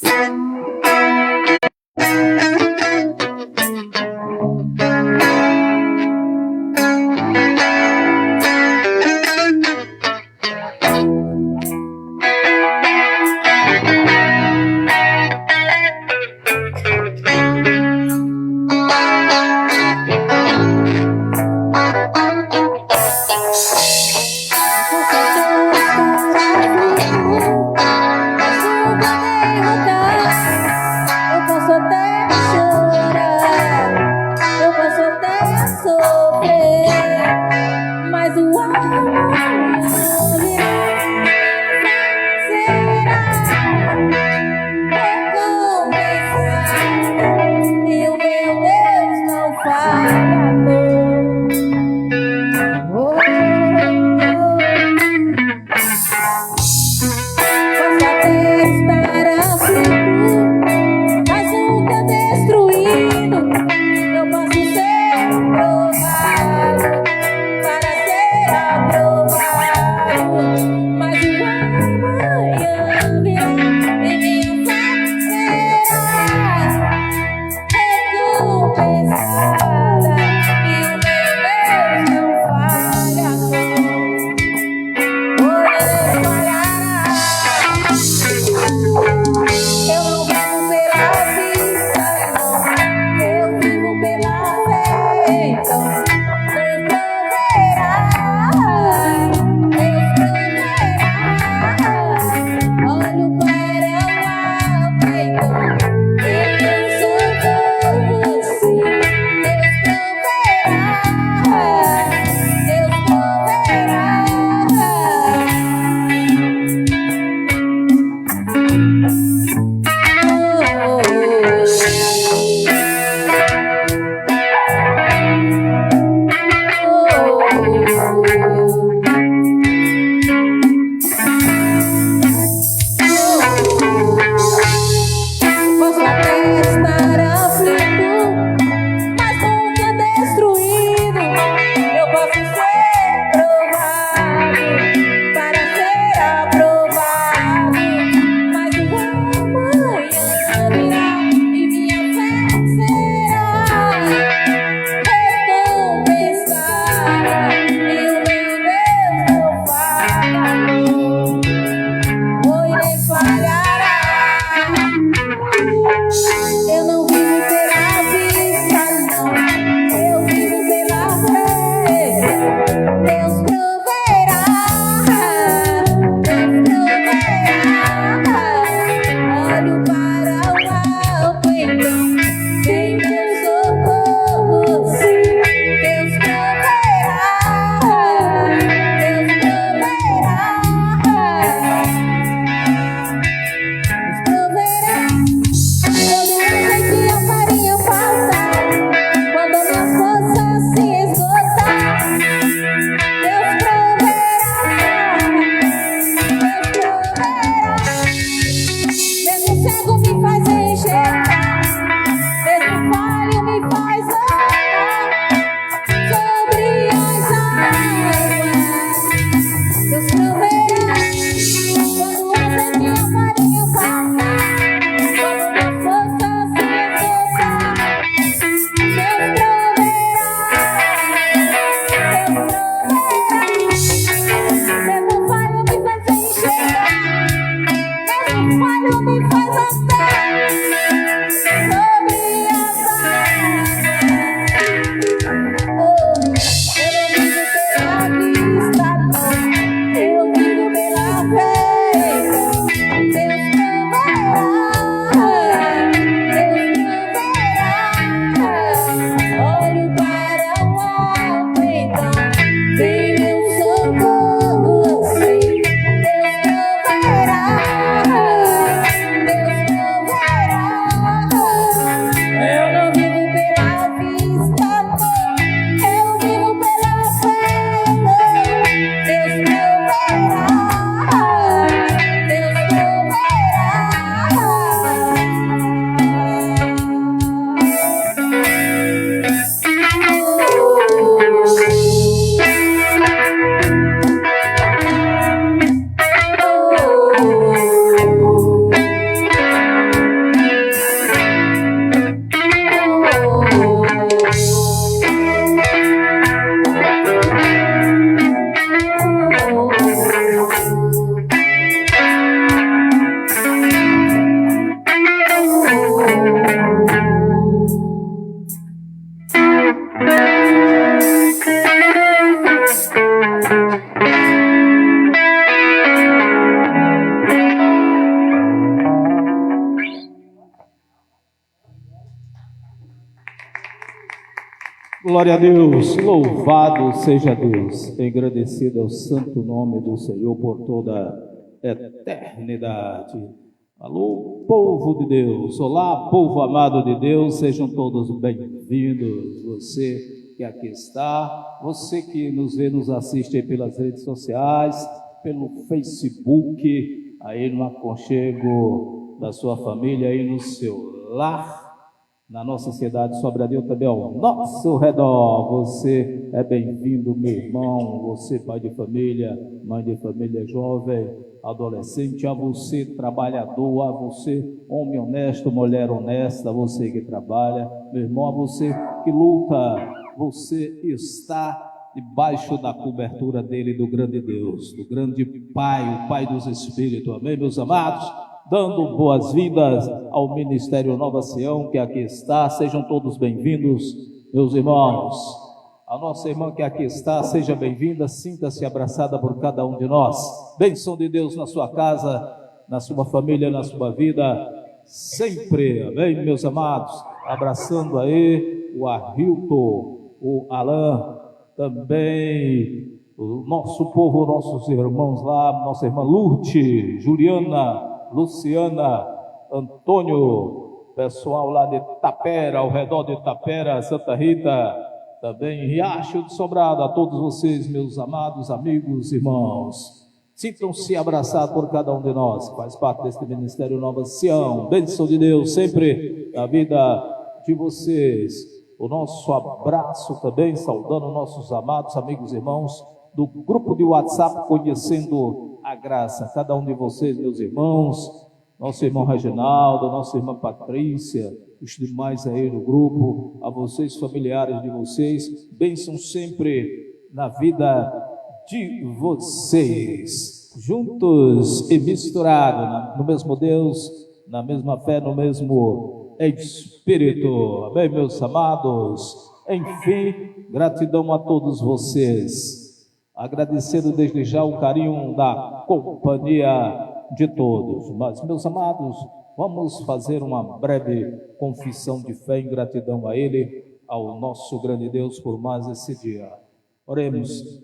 Olha, me faz até Glória a Deus, louvado seja Deus, engrandecido é o santo nome do Senhor por toda a eternidade. Alô, povo de Deus, olá, povo amado de Deus, sejam todos bem-vindos. Você que aqui está, você que nos vê, nos assiste aí pelas redes sociais, pelo Facebook, aí no aconchego da sua família, aí no seu lar, na nossa cidade Sobradinho também ao nosso redor. Você é bem-vindo, meu irmão, você pai de família, mãe de família, jovem, adolescente, a você trabalhador, a você homem honesto, mulher honesta, você que trabalha, meu irmão, a você que luta, você está debaixo da cobertura dele, do grande Deus, do grande Pai, o Pai dos Espíritos, amém, meus amados? Dando boas-vindas ao Ministério Nova Sião, que aqui está, sejam todos bem-vindos, meus irmãos. A nossa irmã que aqui está, seja bem-vinda, sinta-se abraçada por cada um de nós. Bênção de Deus na sua casa, na sua família, na sua vida, sempre, amém, meus amados? Abraçando aí o Arilton, o Alain, também o nosso povo, nossos irmãos lá, nossa irmã Lurte, Juliana, Luciana, Antônio, pessoal lá de Tapera, ao redor de Tapera, Santa Rita, também Riacho de Sobrado, a todos vocês, meus amados amigos, irmãos, sintam-se abraçados por cada um de nós, que faz parte deste Ministério Nova Sião. Bênção de Deus sempre na vida de vocês. O nosso abraço também, saudando nossos amados amigos e irmãos do grupo de WhatsApp, Conhecendo a Graça. Cada um de vocês, meus irmãos, nosso irmão Reginaldo, nossa irmã Patrícia, os demais aí no grupo, a vocês, familiares de vocês, bênção sempre na vida de vocês, juntos e misturados, no mesmo Deus, na mesma fé, no mesmo Espírito, amém, meus amados? Enfim, gratidão a todos vocês. Agradecendo desde já o carinho da companhia de todos. Mas, meus amados, vamos fazer uma breve confissão de fé em gratidão a Ele, ao nosso grande Deus, por mais esse dia. Oremos.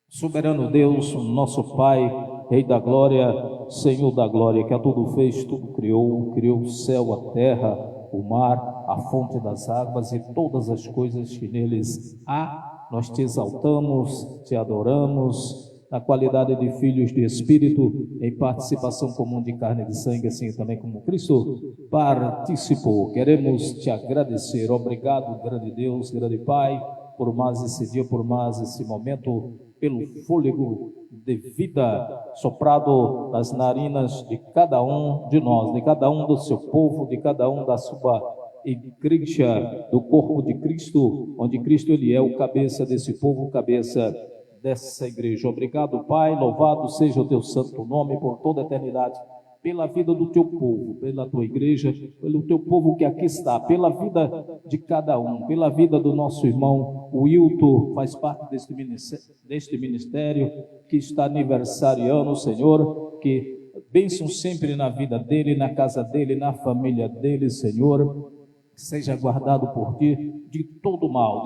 Soberano Deus, nosso Pai, Rei da Glória, Senhor da Glória, que a tudo fez, tudo criou o céu, a terra, o mar, a fonte das águas e todas as coisas que neles há. Nós te exaltamos, te adoramos, na qualidade de filhos de Espírito, em participação comum de carne e de sangue, assim também como Cristo participou. Queremos te agradecer. Obrigado, grande Deus, grande Pai, por mais esse dia, por mais esse momento, pelo fôlego de vida soprado nas narinas de cada um de nós, de cada um do seu povo, de cada um da sua igreja, do corpo de Cristo, onde Cristo ele é o cabeça desse povo, cabeça dessa igreja. Obrigado, Pai, louvado seja o teu santo nome por toda a eternidade, pela vida do teu povo, pela tua igreja, pelo teu povo que aqui está, pela vida de cada um, pela vida do nosso irmão Wilton, faz parte deste ministério, que está aniversariando, Senhor, que bênção sempre na vida dele, na casa dele, na família dele, Senhor, seja guardado por ti de todo mal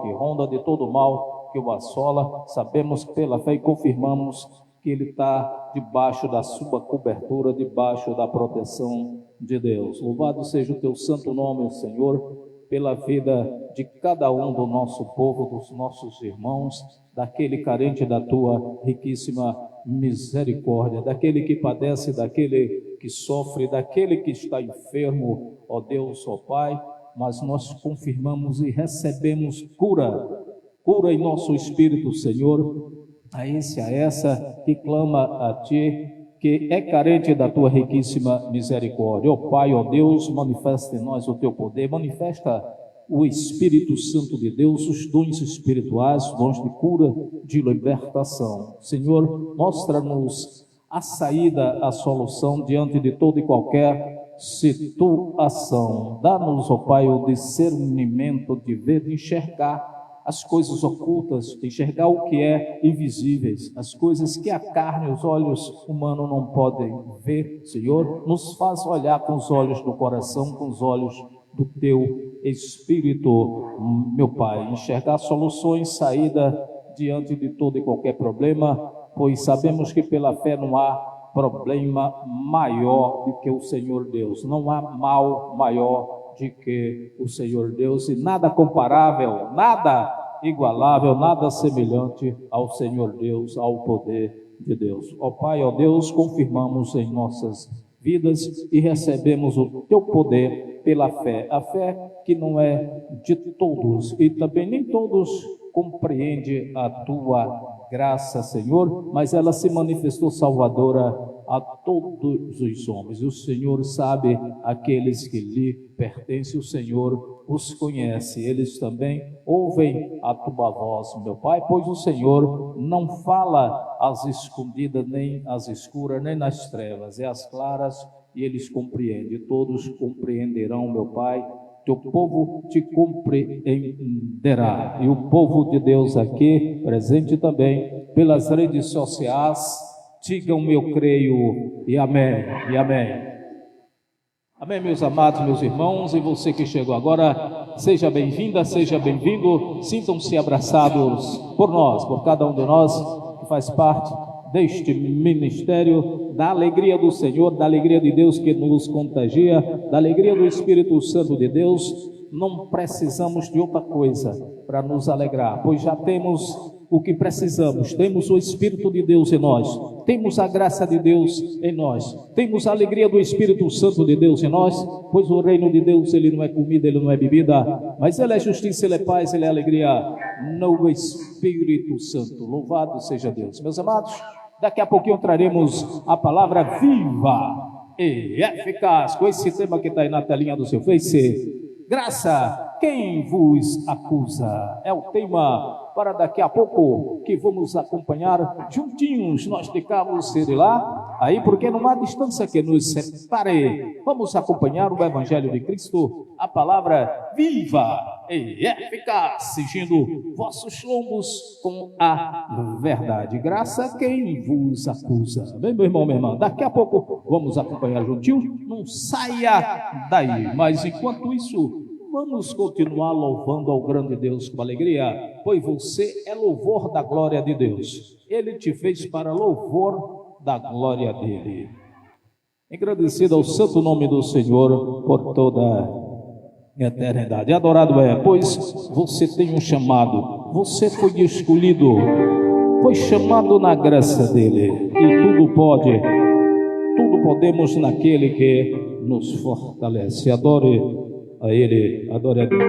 que ronda, de todo mal que o assola. Sabemos pela fé e confirmamos que ele está debaixo da sua cobertura, debaixo da proteção de Deus. Louvado seja o teu santo nome, Senhor, pela vida de cada um do nosso povo, dos nossos irmãos, daquele carente da tua riquíssima misericórdia, daquele que padece, daquele que sofre, daquele que está enfermo, ó Deus, ó Pai, mas nós confirmamos e recebemos cura em nosso espírito, Senhor, a esse, a essa que clama a Ti, que é carente da Tua riquíssima misericórdia. Ó Pai, ó Deus, manifesta em nós o Teu poder, manifesta o Espírito Santo de Deus, os dons espirituais, dons de cura, de libertação. Senhor, mostra-nos a saída, a solução diante de toda e qualquer situação. Dá-nos, ó Pai, o discernimento de ver, de enxergar as coisas ocultas, de enxergar o que é invisíveis, as coisas que a carne e os olhos humanos não podem ver. Senhor, nos faz olhar com os olhos do coração, com os olhos do Teu Espírito, meu Pai, enxergar soluções, saída diante de todo e qualquer problema, pois sabemos que pela fé não há problema maior do que o Senhor Deus, não há mal maior do que o Senhor Deus, e nada comparável, nada igualável, nada semelhante ao Senhor Deus, ao poder de Deus. Ó Pai, ó Deus, confirmamos em nossas vidas e recebemos o Teu poder pela fé, a fé que não é de todos e também nem todos compreendem a Tua graça, Senhor, mas ela se manifestou salvadora a todos os homens. O Senhor sabe aqueles que lhe pertencem, o Senhor os conhece, eles também ouvem a Tua voz, meu Pai, pois o Senhor não fala às escondidas, nem às escuras, nem nas trevas, é às claras, e eles compreendem, todos compreenderão, meu Pai, teu povo te compreenderá, e o povo de Deus aqui, presente também, pelas redes sociais, digam eu creio, e amém, e amém. Amém, meus amados, meus irmãos, e você que chegou agora, seja bem-vinda, seja bem-vindo, sintam-se abraçados por nós, por cada um de nós que faz parte deste ministério, da alegria do Senhor, da alegria de Deus que nos contagia, da alegria do Espírito Santo de Deus. Não precisamos de outra coisa para nos alegrar, pois já temos o que precisamos, temos o Espírito de Deus em nós, temos a graça de Deus em nós, temos a alegria do Espírito Santo de Deus em nós, pois o reino de Deus, ele não é comida, ele não é bebida, mas ele é justiça, ele é paz, ele é alegria no Espírito Santo. Louvado seja Deus. Meus amados, daqui a pouquinho traremos a palavra viva e eficaz, com esse tema que está aí na telinha do seu Face. Graça, quem vos acusa? É o tema para daqui a pouco, que vamos acompanhar juntinhos, nós ficamos de lá, aí porque não há distância que nos separe. Vamos acompanhar o Evangelho de Cristo, a palavra viva e eficaz, cingindo vossos lombos com a verdade. Graça, quem vos acusa? Bem, meu irmão, minha irmã, daqui a pouco vamos acompanhar juntinho, não saia daí, mas enquanto isso, vamos continuar louvando ao grande Deus com alegria, pois você é louvor da glória de Deus. Ele te fez para louvor da glória dele. Agradecido ao santo nome do Senhor por toda a eternidade. Adorado é, pois você tem um chamado, você foi escolhido, foi chamado na graça dele, e tudo podemos naquele que nos fortalece. Adore a Ele, adore a Deus.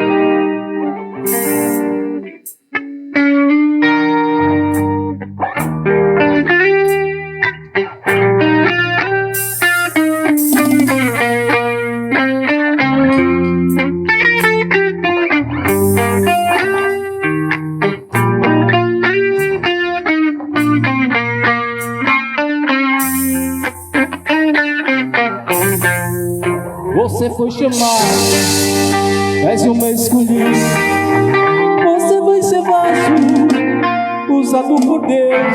Você foi chamado, és uma escolhida. Você vai ser vaso, usado por Deus.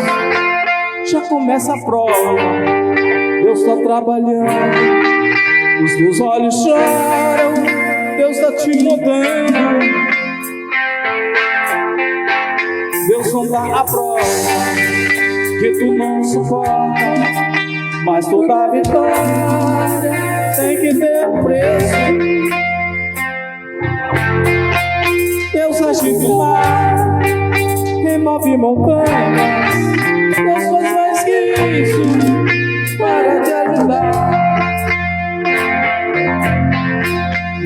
Já começa a prova, Deus está trabalhando. Os teus olhos choram, Deus está te mudando. Deus não dá a prova que tu não suporta, mas toda vitória tem que ter um preço. Deus age do mar, remove montanhas. Deus faz mais que isso para te ajudar.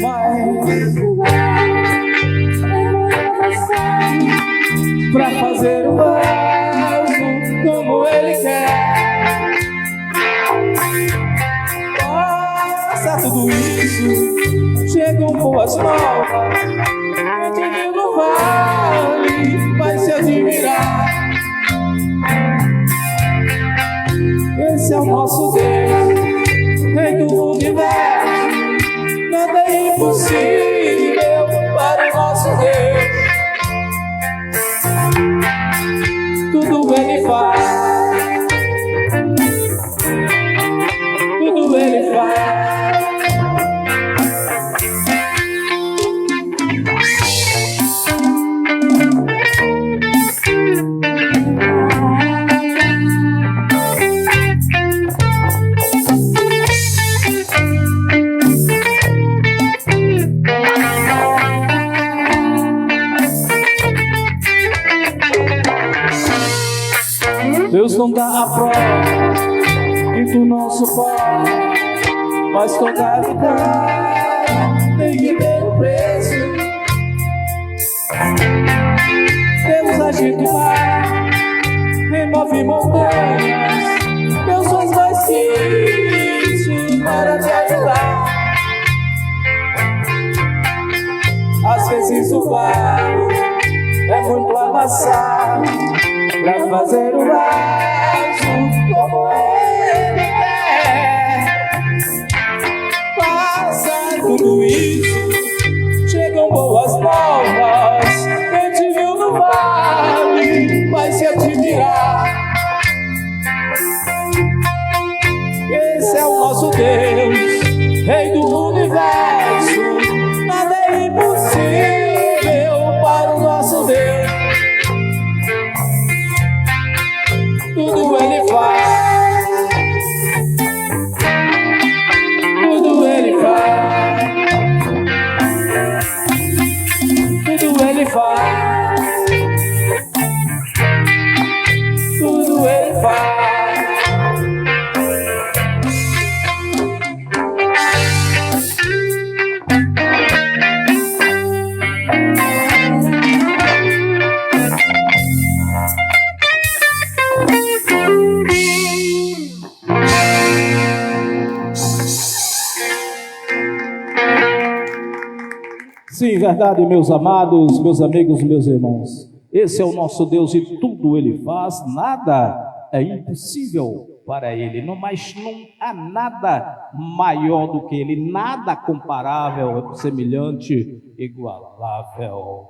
Mas pra fazer o vaso como Ele quer. Tudo isso, chegam boas novas, quem te viu no vale vai se admirar. Esse é o nosso Deus, Rei do universo, nada é impossível para o nosso Deus. Tudo Ele faz, tudo Ele faz. não dá a prova e tu não suporta, mas toda vitória tem que ter um preço. Deus agita o mar, remove montanhas, Deus faz mais que isso para te ajudar. Às vezes o barro é muito amassado pra fazer o vaso como ele quer. Passa tudo isso, chegam boas novas. Quem te viu no vale vai se admirar. Esse é o nosso Deus, Rei do universo. Nada é impossível para o nosso Deus. Tudo Ele faz, tudo Ele faz, tudo Ele faz, tudo Ele faz. Sim, verdade, meus amados, meus amigos, meus irmãos. Esse é o nosso Deus e tudo Ele faz, nada é impossível para Ele. Mas não há nada maior do que Ele, nada comparável, semelhante, igualável.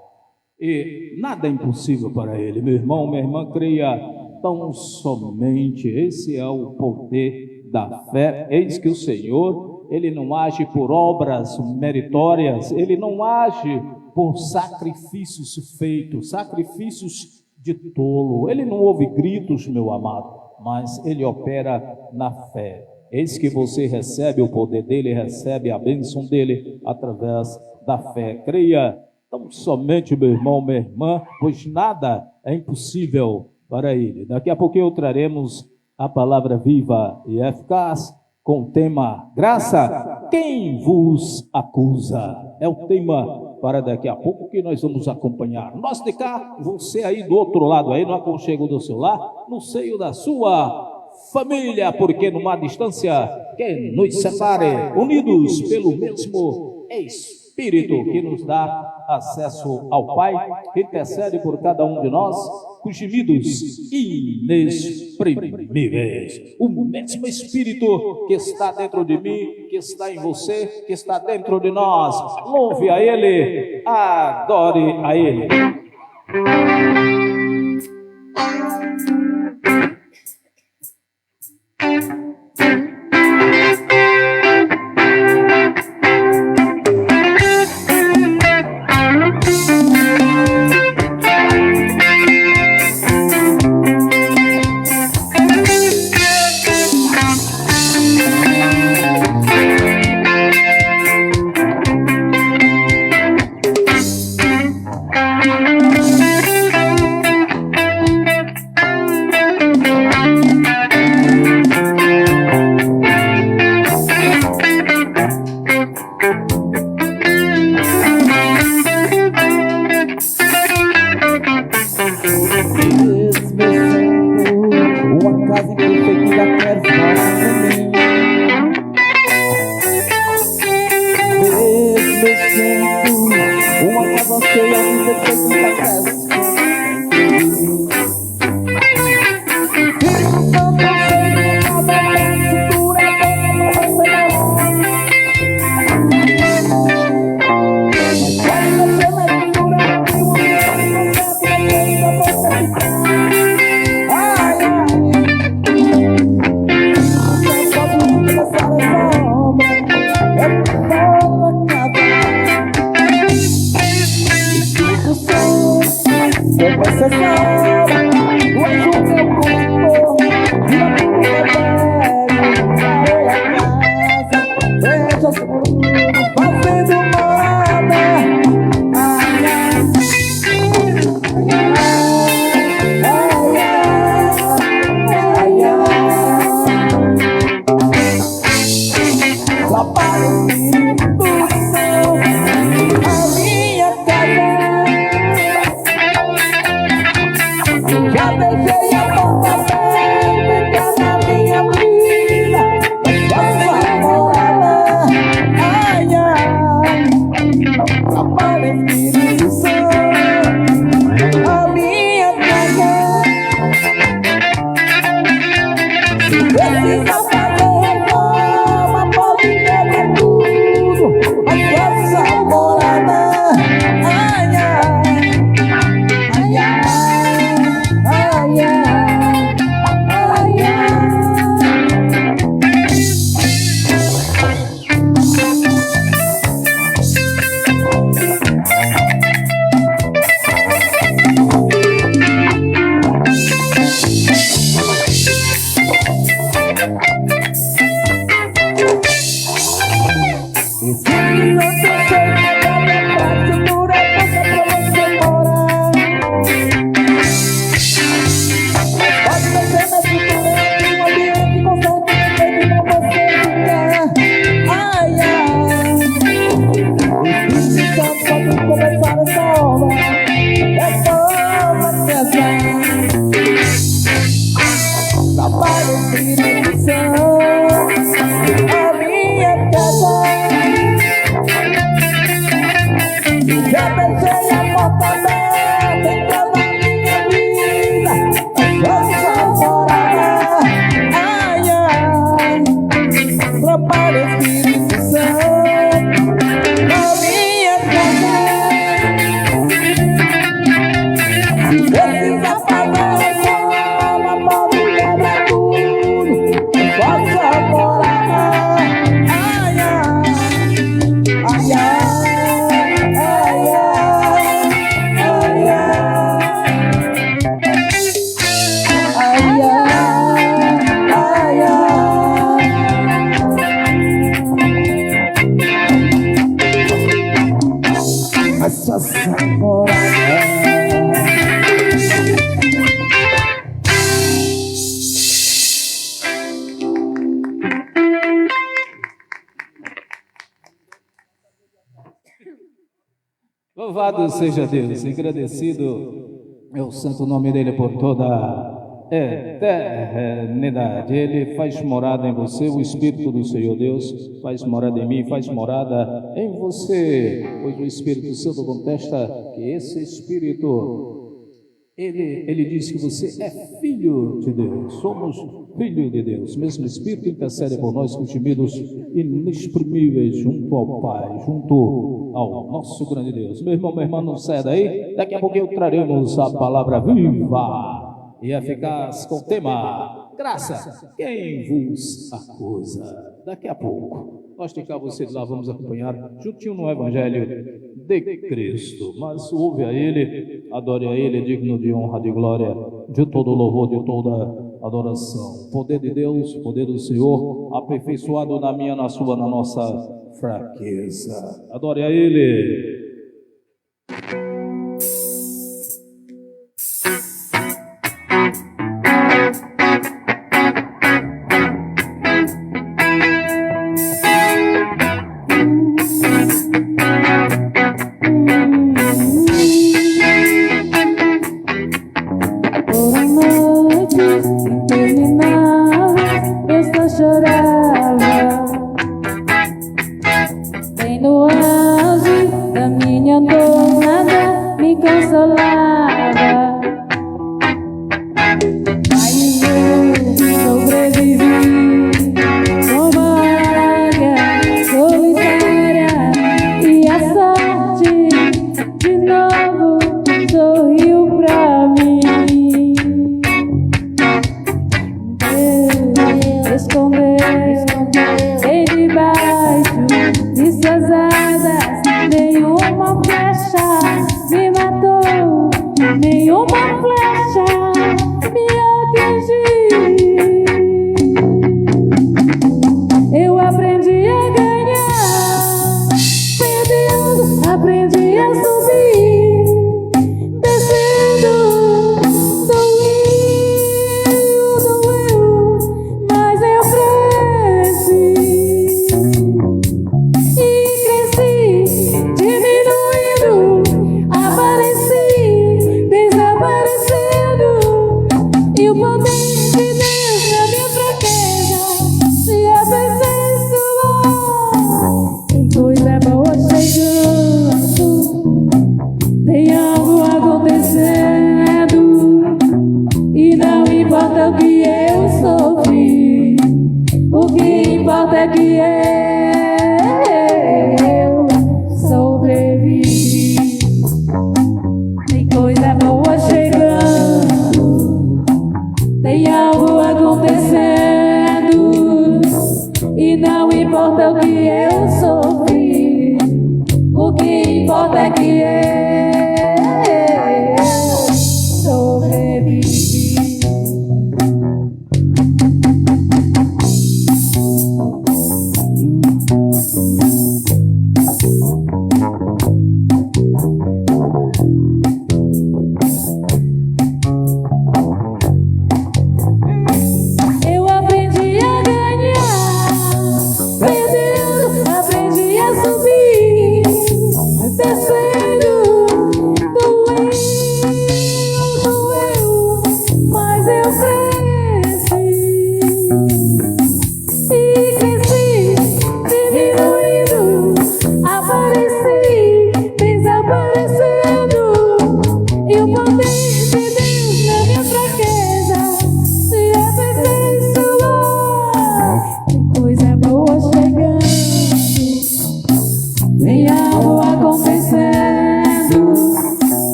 E nada é impossível para Ele. Meu irmão, minha irmã, creia tão somente. Esse é o poder da fé. Eis que o Senhor, Ele não age por obras meritórias, Ele não age por sacrifícios feitos, sacrifícios de tolo. Ele não ouve gritos, meu amado, mas Ele opera na fé. Eis que você recebe o poder dEle, recebe a bênção dEle através da fé. Creia tão somente, meu irmão, minha irmã, pois nada é impossível para Ele. Daqui a pouquinho traremos a palavra viva e eficaz, com o tema graça, quem vos acusa? É o tema para daqui a pouco que nós vamos acompanhar. Nós de cá, você aí do outro lado, aí no aconchego do seu lar, no seio da sua família, porque numa distância que nos separe, unidos pelo mesmo Espírito que nos dá acesso ao Pai, que intercede por cada um de nós, com gemidos inexprimíveis. O mesmo Espírito que está dentro de mim, que está em você, que está dentro de nós. Louve a Ele, adore a Ele. Louvado seja Deus, agradecido é o santo nome dele por toda a eternidade. Ele faz morada em você, o Espírito do Senhor Deus faz morada em mim, faz morada em você, pois o Espírito Santo contesta que esse Espírito, ele diz que você é filho de Deus, somos filho de Deus. Mesmo Espírito intercede por nós com gemidos inexprimíveis junto ao Pai, junto ao nosso grande Deus. Meu irmão, minha irmã, não saia daí, daqui a pouquinho traremos a palavra viva e eficaz com o tema graça, quem vos acusa? Daqui a pouco, nós de cá, você de lá, vamos acompanhar juntinho no Evangelho de Cristo. Mas ouve a Ele, adore a Ele, digno de honra, de glória, de todo louvor, de toda adoração. Poder de Deus, poder do Senhor, aperfeiçoado na minha, na sua, na nossa fraqueza. Adore a Ele.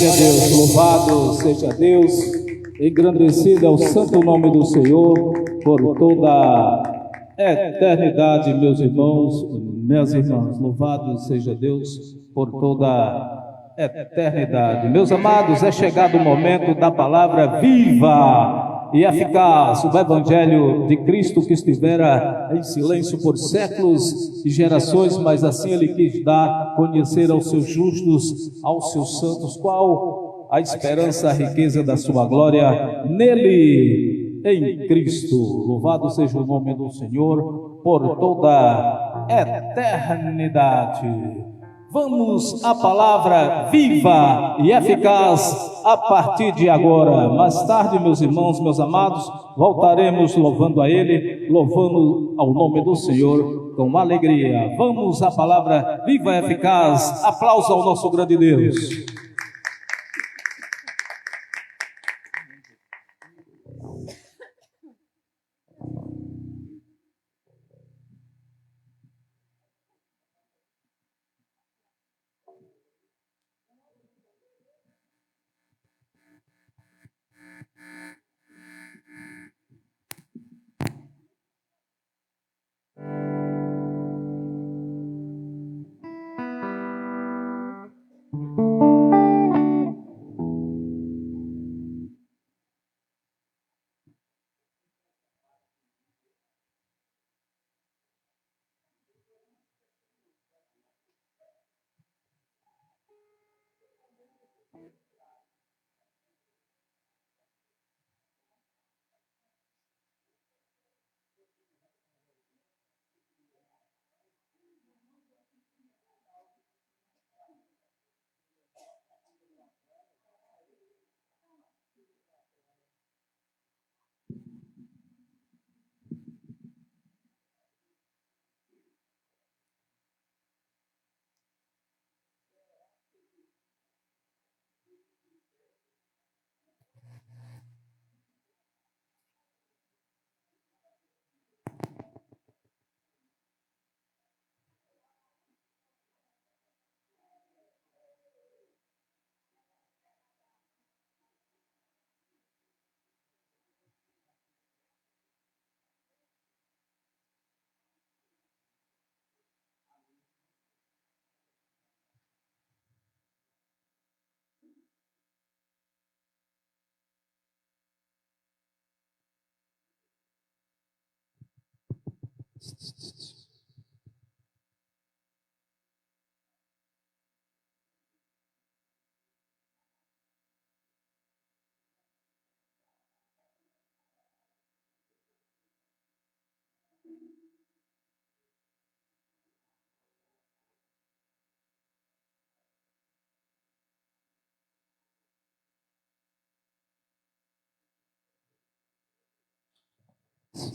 Glória a Deus, louvado seja Deus, engrandecido é o santo nome do Senhor por toda a eternidade, meus irmãos, minhas irmãs. Louvado seja Deus por toda a eternidade. Meus amados, é chegado o momento da palavra viva e eficaz, o Evangelho de Cristo que estivera em silêncio por séculos e gerações, mas assim Ele quis dar, conhecer aos seus justos, aos seus santos, qual a esperança, a riqueza da sua glória nele, em Cristo. Louvado seja o nome do Senhor por toda a eternidade. Vamos à palavra viva e eficaz a partir de agora. Mais tarde, meus irmãos, meus amados, voltaremos louvando a Ele, louvando ao nome do Senhor com alegria. Vamos à palavra viva e eficaz. Aplauso ao nosso grande Deus.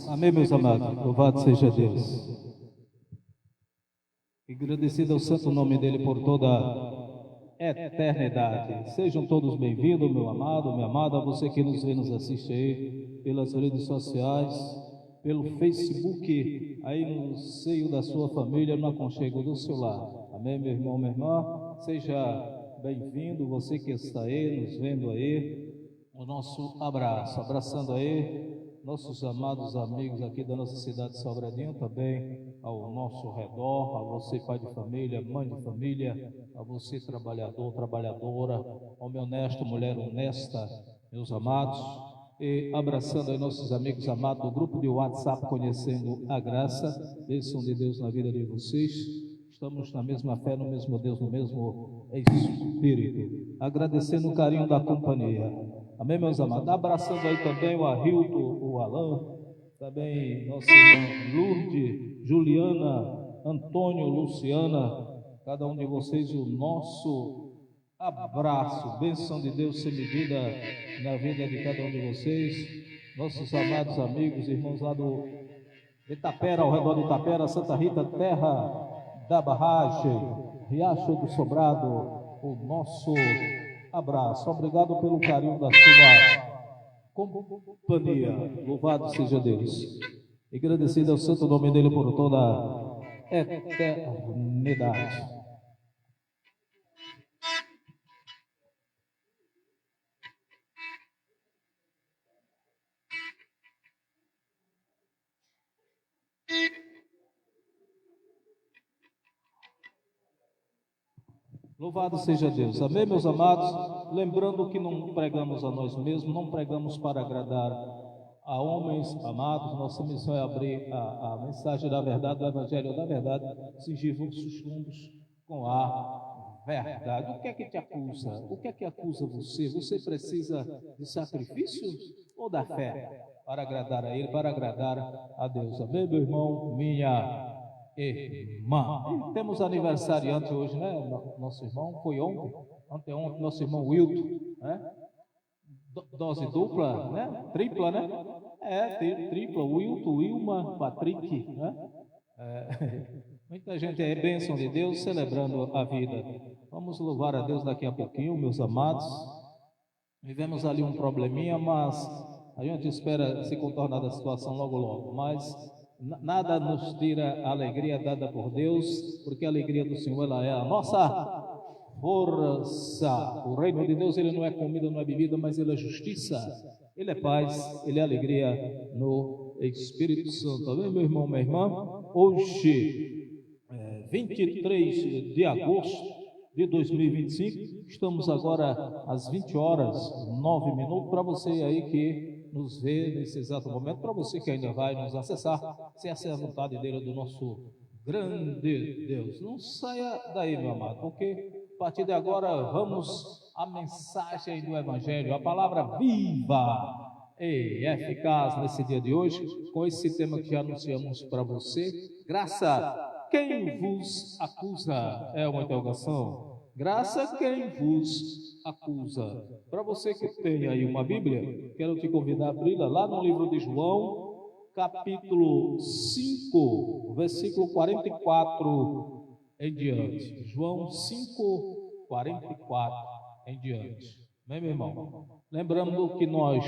Amém, meus amados. Louvado seja Deus. Agradecido ao santo nome dele por toda a eternidade. Sejam todos bem-vindos, meu amado, minha amada, você que nos vê, nos assiste aí pelas redes sociais, pelo Facebook, aí no seio da sua família, no aconchego do seu lar. Amém, meu irmão, minha irmã? Seja bem-vindo, você que está aí, nos vendo aí. O nosso abraço, abraçando aí nossos amados amigos aqui da nossa cidade de Sobradinho, também ao nosso redor, a você pai de família, mãe de família, a você trabalhador, trabalhadora, homem honesto, mulher honesta, meus amados, e abraçando aí nossos amigos amados do grupo de WhatsApp, conhecendo a graça, bênção de Deus na vida de vocês. Estamos na mesma fé, no mesmo Deus, no mesmo Espírito, agradecendo o carinho da companhia. Amém, meus amados? Abraçando aí também o Arildo, o Alain, também nossa irmã Lourdes, Juliana, Antônio, Luciana, cada um de vocês, o nosso abraço, bênção de Deus sem medida na vida de cada um de vocês, nossos amados amigos, irmãos lá do Itapera, ao redor de Itapera, Santa Rita, terra da barragem, Riacho do Sobrado, o nosso abraço. Obrigado pelo carinho da sua companhia. Louvado seja Deus. Agradecido ao santo nome dele por toda a eternidade. Louvado seja Deus. Amém, meus amados? Lembrando que não pregamos a nós mesmos, não pregamos para agradar a homens amados. Nossa missão é abrir a mensagem da verdade, do Evangelho da verdade, cingir vossos fundos com a verdade. O que é que te acusa? O que é que acusa você? Você precisa de sacrifício ou da fé para agradar a Ele, para agradar a Deus? Amém, meu irmão, minha irmã? Temos aniversariante hoje, né? Nosso irmão foi ontem, anteontem, nosso irmão Wilton, né? Dose dupla, né? Tripla, né? Tripla, Wilton, Wilma, Patrick, né? Muita gente é bênção de Deus celebrando a vida. Vamos louvar a Deus daqui a pouquinho, meus amados. Vivemos ali um probleminha, mas a gente espera se contornar da situação logo logo. Mas nada nos tira a alegria dada por Deus, porque a alegria do Senhor ela é a nossa força. O reino de Deus ele não é comida, não é bebida, mas ele é justiça, ele é paz, ele é alegria no Espírito Santo. Amém, meu irmão, minha irmã? Hoje, 23 de agosto de 2025, estamos agora às 20 horas 9 minutos. Para você aí que nos vê nesse exato momento, para você que ainda vai nos acessar, se essa é a vontade dele, do nosso grande Deus. Não saia daí, meu amado, porque a partir de agora vamos à mensagem do Evangelho, a palavra viva e eficaz nesse dia de hoje, com esse tema que já anunciamos para você. Graça, quem vos acusa? É uma interrogação. Graça, quem vos acusa? Para você que tem aí uma Bíblia, quero te convidar a abri-la lá no livro de João, capítulo 5, versículo 44 em diante. João 5, 44 em diante. Bem, meu irmão, lembrando que nós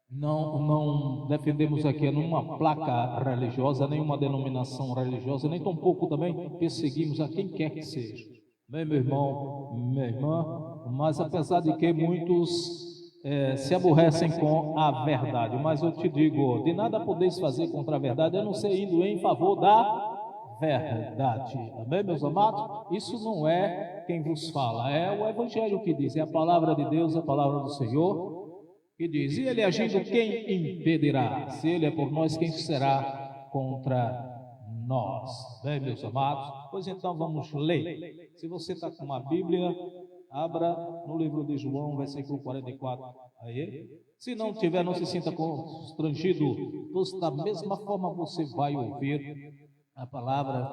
não defendemos aqui nenhuma placa religiosa, nenhuma denominação religiosa, nem tampouco também perseguimos a quem quer que seja. Bem, meu irmão, minha irmã, mas apesar de que muitos se aborrecem com a verdade, mas eu te digo, de nada podeis fazer contra a verdade, a não ser indo em favor da verdade. Amém, meus amados? Isso não é quem vos fala, é o Evangelho que diz, é a palavra de Deus, a palavra do Senhor, que diz, e ele agindo, quem impedirá? Se ele é por nós, quem será contra nós? Bem, meus amados, pois então vamos ler. Se você está com uma Bíblia, abra no livro de João, versículo 44. Aí. Se não tiver, não se sinta constrangido, pois da mesma forma você vai ouvir a palavra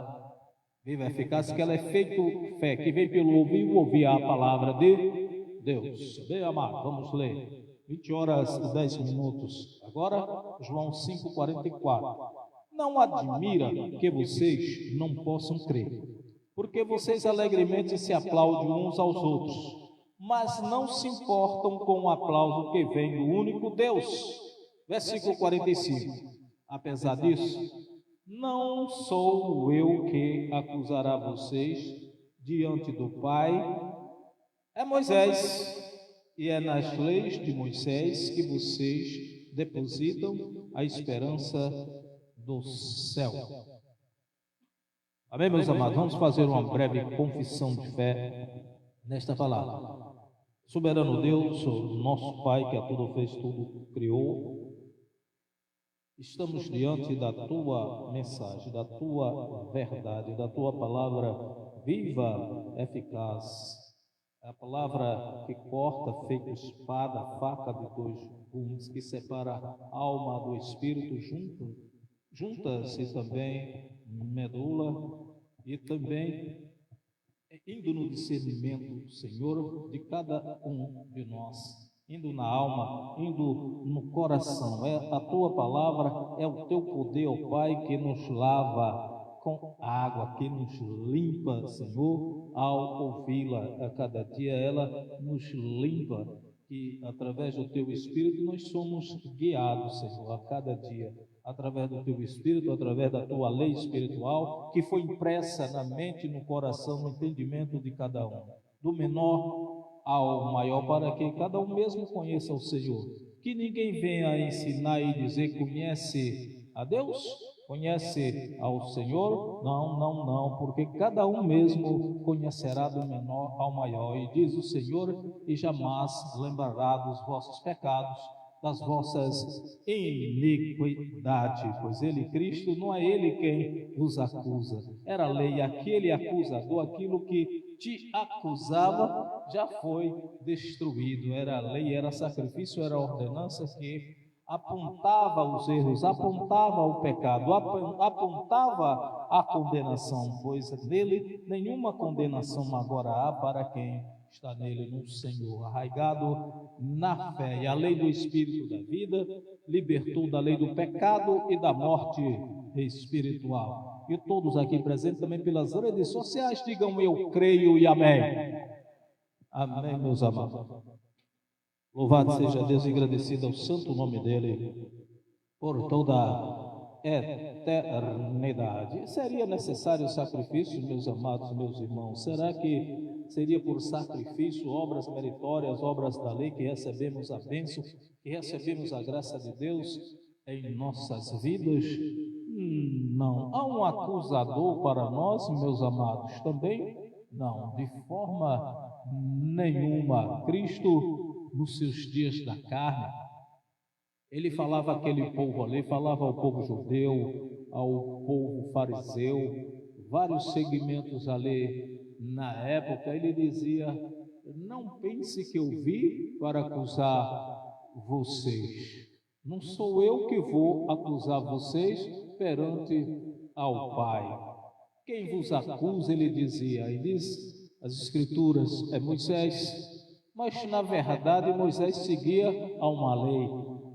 viva e eficaz, que ela é feito fé, que vem pelo ouvir a palavra de Deus. Bem, amado, vamos ler. 20 horas e 10 minutos. Agora, João 5, 44. Não admira que vocês não possam crer, porque vocês alegremente se aplaudem uns aos outros, mas não se importam com o aplauso que vem do único Deus. Versículo 45. Apesar disso, não sou eu que acusará vocês diante do Pai, é Moisés, e é nas leis de Moisés que vocês depositam a esperança do céu. Amém, meus amados? Vamos fazer uma breve confissão de fé nesta palavra. Soberano Deus, nosso Pai, que a tudo fez, tudo criou, estamos diante da Tua mensagem, da Tua verdade, da Tua palavra viva, eficaz. A palavra que corta, feita espada, faca de dois gumes, que separa a alma do espírito, junta-se também medula, e também indo no discernimento, Senhor, de cada um de nós, indo na alma, indo no coração. É a Tua palavra, é o Teu poder, ó Pai, que nos lava com água, que nos limpa, Senhor, ao ouvi-la a cada dia, ela nos limpa, e através do Teu Espírito nós somos guiados, Senhor, a cada dia, através do Teu Espírito, através da Tua lei espiritual, que foi impressa na mente e no coração, no entendimento de cada um, do menor ao maior, para que cada um mesmo conheça o Senhor, que ninguém venha ensinar e dizer conhece a Deus, conhece ao Senhor? Não, não, não, porque cada um mesmo conhecerá do menor ao maior. E diz o Senhor, e jamais lembrará dos vossos pecados, das vossas iniquidades. Pois ele, Cristo, não é ele quem vos acusa. Era a lei, aquele acusador, aquilo que te acusava, já foi destruído. Era a lei, era sacrifício, era a ordenança que apontava os erros, apontava o pecado, apontava a condenação, pois nele nenhuma condenação agora há para quem está nele, no Senhor, arraigado na fé. E a lei do Espírito da vida libertou da lei do pecado e da morte espiritual. E todos aqui presentes também pelas redes sociais, digam eu creio e amém. Amém, meus amados. Louvado seja Deus e agradecido ao santo nome dele por toda a eternidade. Seria necessário sacrifício, meus amados, meus irmãos? Será que seria por sacrifício, obras meritórias, obras da lei, que recebemos a bênção, que recebemos a graça de Deus em nossas vidas? Não. Há um acusador para nós, meus amados? Também não, de forma nenhuma. Cristo, nos seus dias da carne, ele falava àquele povo ali, falava ao povo judeu, ao povo fariseu, vários segmentos ali na época. Ele dizia: não pense que eu vim para acusar vocês, não sou eu que vou acusar vocês perante ao Pai. Quem vos acusa, ele dizia, e diz as Escrituras, é Moisés. Mas, na verdade, Moisés seguia a uma lei.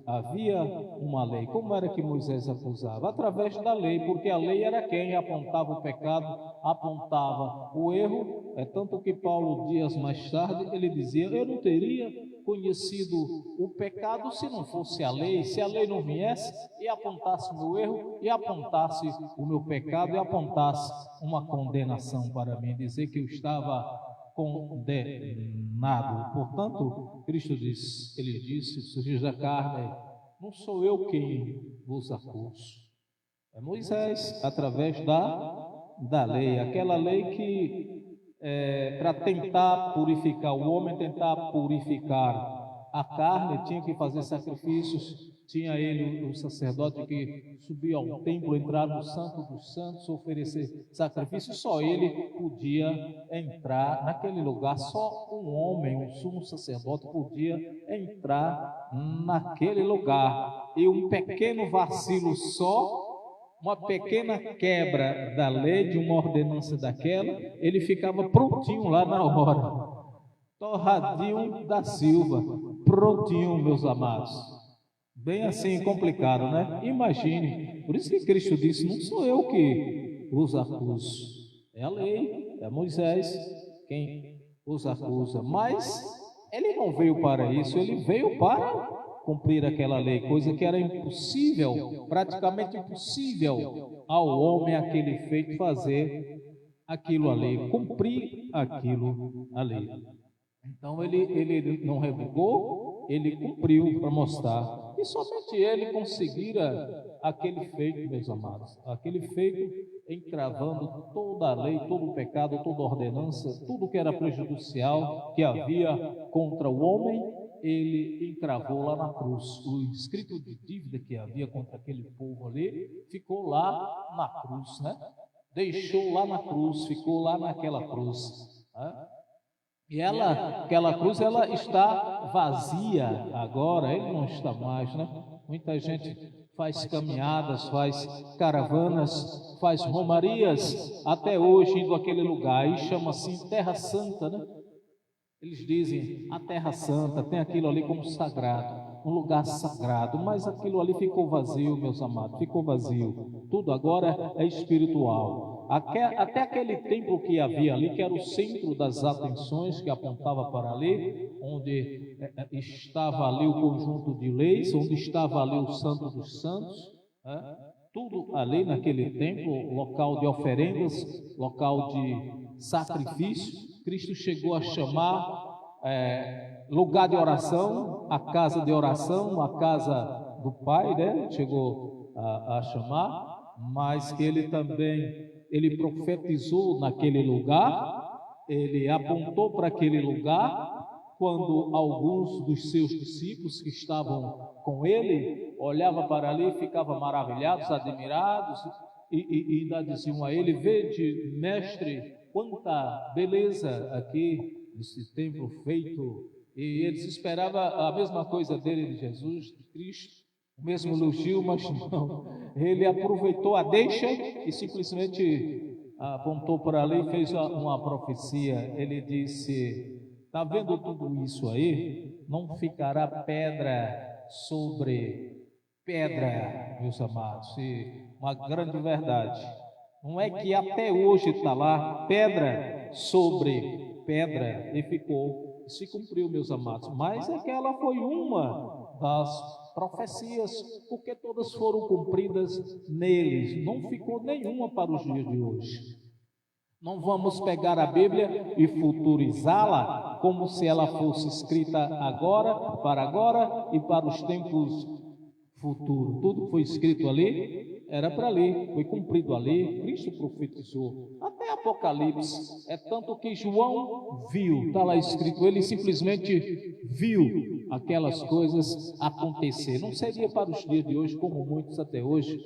Havia uma lei. Como era que Moisés acusava? Através da lei, porque a lei era quem apontava o pecado, apontava o erro. É tanto que Paulo, dias mais tarde, ele dizia: eu não teria conhecido o pecado se não fosse a lei, se a lei não viesse e apontasse o meu erro, e apontasse o meu pecado, e apontasse uma condenação para mim, dizer que eu estava condenado. Portanto, Cristo disse, ele disse, os da carne, não sou eu quem vos acuso, é Moisés, através da lei, aquela lei que para tentar purificar o homem, tentar purificar a carne, tinha que fazer sacrifícios. Tinha ele, o sacerdote, que subia ao templo, entrar no Santo dos Santos, oferecer sacrifício. Só ele podia entrar naquele lugar. Só um homem, um sumo sacerdote, podia entrar naquele lugar. E um pequeno vacilo só, uma pequena quebra da lei, de uma ordenança daquela, ele ficava prontinho lá na hora. Torradinho da Silva, prontinho, meus amados. Bem assim, complicado, né? Imagine. Por isso que Cristo disse: não sou eu que os acuso, é a lei, é Moisés quem os acusa. Mas ele não veio para isso, ele veio para cumprir aquela lei, coisa que era impossível, praticamente impossível ao homem aquele feito fazer aquilo ali, cumprir aquilo ali. Então ele não revogou, ele cumpriu para mostrar. E somente ele conseguira aquele feito, meus amados, aquele feito encravando toda a lei, todo o pecado, toda a ordenança, tudo que era prejudicial que havia contra o homem, ele encravou lá na cruz. O escrito de dívida que havia contra aquele povo ali ficou lá na cruz, né? Deixou lá na cruz, ficou lá naquela cruz, né? E aquela cruz, ela está vazia agora, ele não está mais, né? Muita gente faz caminhadas, faz caravanas, faz romarias, até hoje indo àquele lugar, e chama assim Terra Santa, né? Eles dizem a Terra Santa, tem aquilo ali como sagrado, um lugar sagrado, mas aquilo ali ficou vazio, meus amados, ficou vazio. Tudo agora é espiritual. Até aquele templo que havia ali, que era o centro das atenções, que apontava para ali, onde estava ali o conjunto de leis, onde estava ali o Santo dos Santos, né? Tudo ali naquele templo, local de oferendas, local de sacrifício. Cristo chegou a chamar lugar de oração, a casa de oração, a casa do Pai, né? Chegou a chamar. mas que ele profetizou naquele lugar, ele apontou para aquele lugar, quando alguns dos seus discípulos que estavam com ele olhavam para ali, ficavam maravilhados, admirados, e ainda diziam a ele: vede, mestre, quanta beleza aqui nesse templo feito. E eles esperavam a mesma coisa dele, de Jesus, de Cristo, o mesmo elogio, mas não. Ele aproveitou a deixa e simplesmente apontou para ali e fez uma profecia. Ele disse: está vendo tudo isso aí? Não ficará pedra sobre pedra, meus amados. E uma grande verdade. Não é que até hoje está lá pedra sobre pedra e ficou. Se cumpriu, meus amados, mas aquela foi uma das profecias, porque todas foram cumpridas neles, não ficou nenhuma para os dias de hoje. Não vamos pegar a Bíblia e futurizá-la como se ela fosse escrita agora e para os tempos futuros. Tudo que foi escrito ali era para ali, foi cumprido ali. Cristo profetizou até Apocalipse. É tanto que João viu, está lá escrito, ele simplesmente viu aquelas coisas acontecer. Não seria para os dias de hoje, como muitos até hoje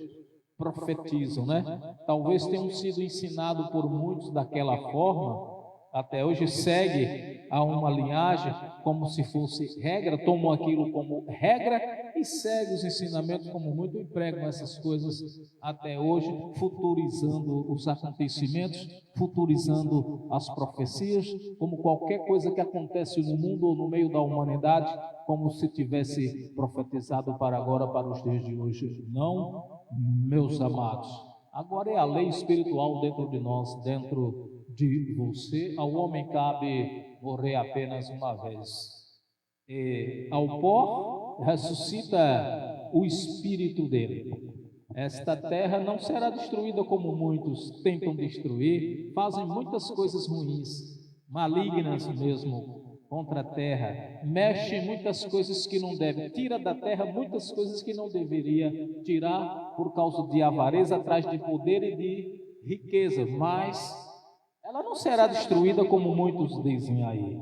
profetizam, né? Talvez tenham sido ensinados por muitos daquela forma, até hoje segue a uma linhagem como se fosse regra, tomam aquilo como regra e segue os ensinamentos como muito empregam essas coisas até hoje, futurizando os acontecimentos, futurizando as profecias, como qualquer coisa que acontece no mundo ou no meio da humanidade, como se tivesse profetizado para agora, para os dias de hoje. Não, meus amados. Agora é a lei espiritual dentro de nós, dentro de você. Ao homem cabe morrer apenas uma vez. E ao pó ressuscita o espírito dele. Esta terra não será destruída como muitos tentam destruir, fazem muitas coisas ruins, malignas mesmo, contra a terra, mexe em muitas coisas que não deve, tira da terra muitas coisas que não deveria tirar por causa de avareza, atrás de poder e de riqueza, mas ela não será destruída como muitos dizem aí.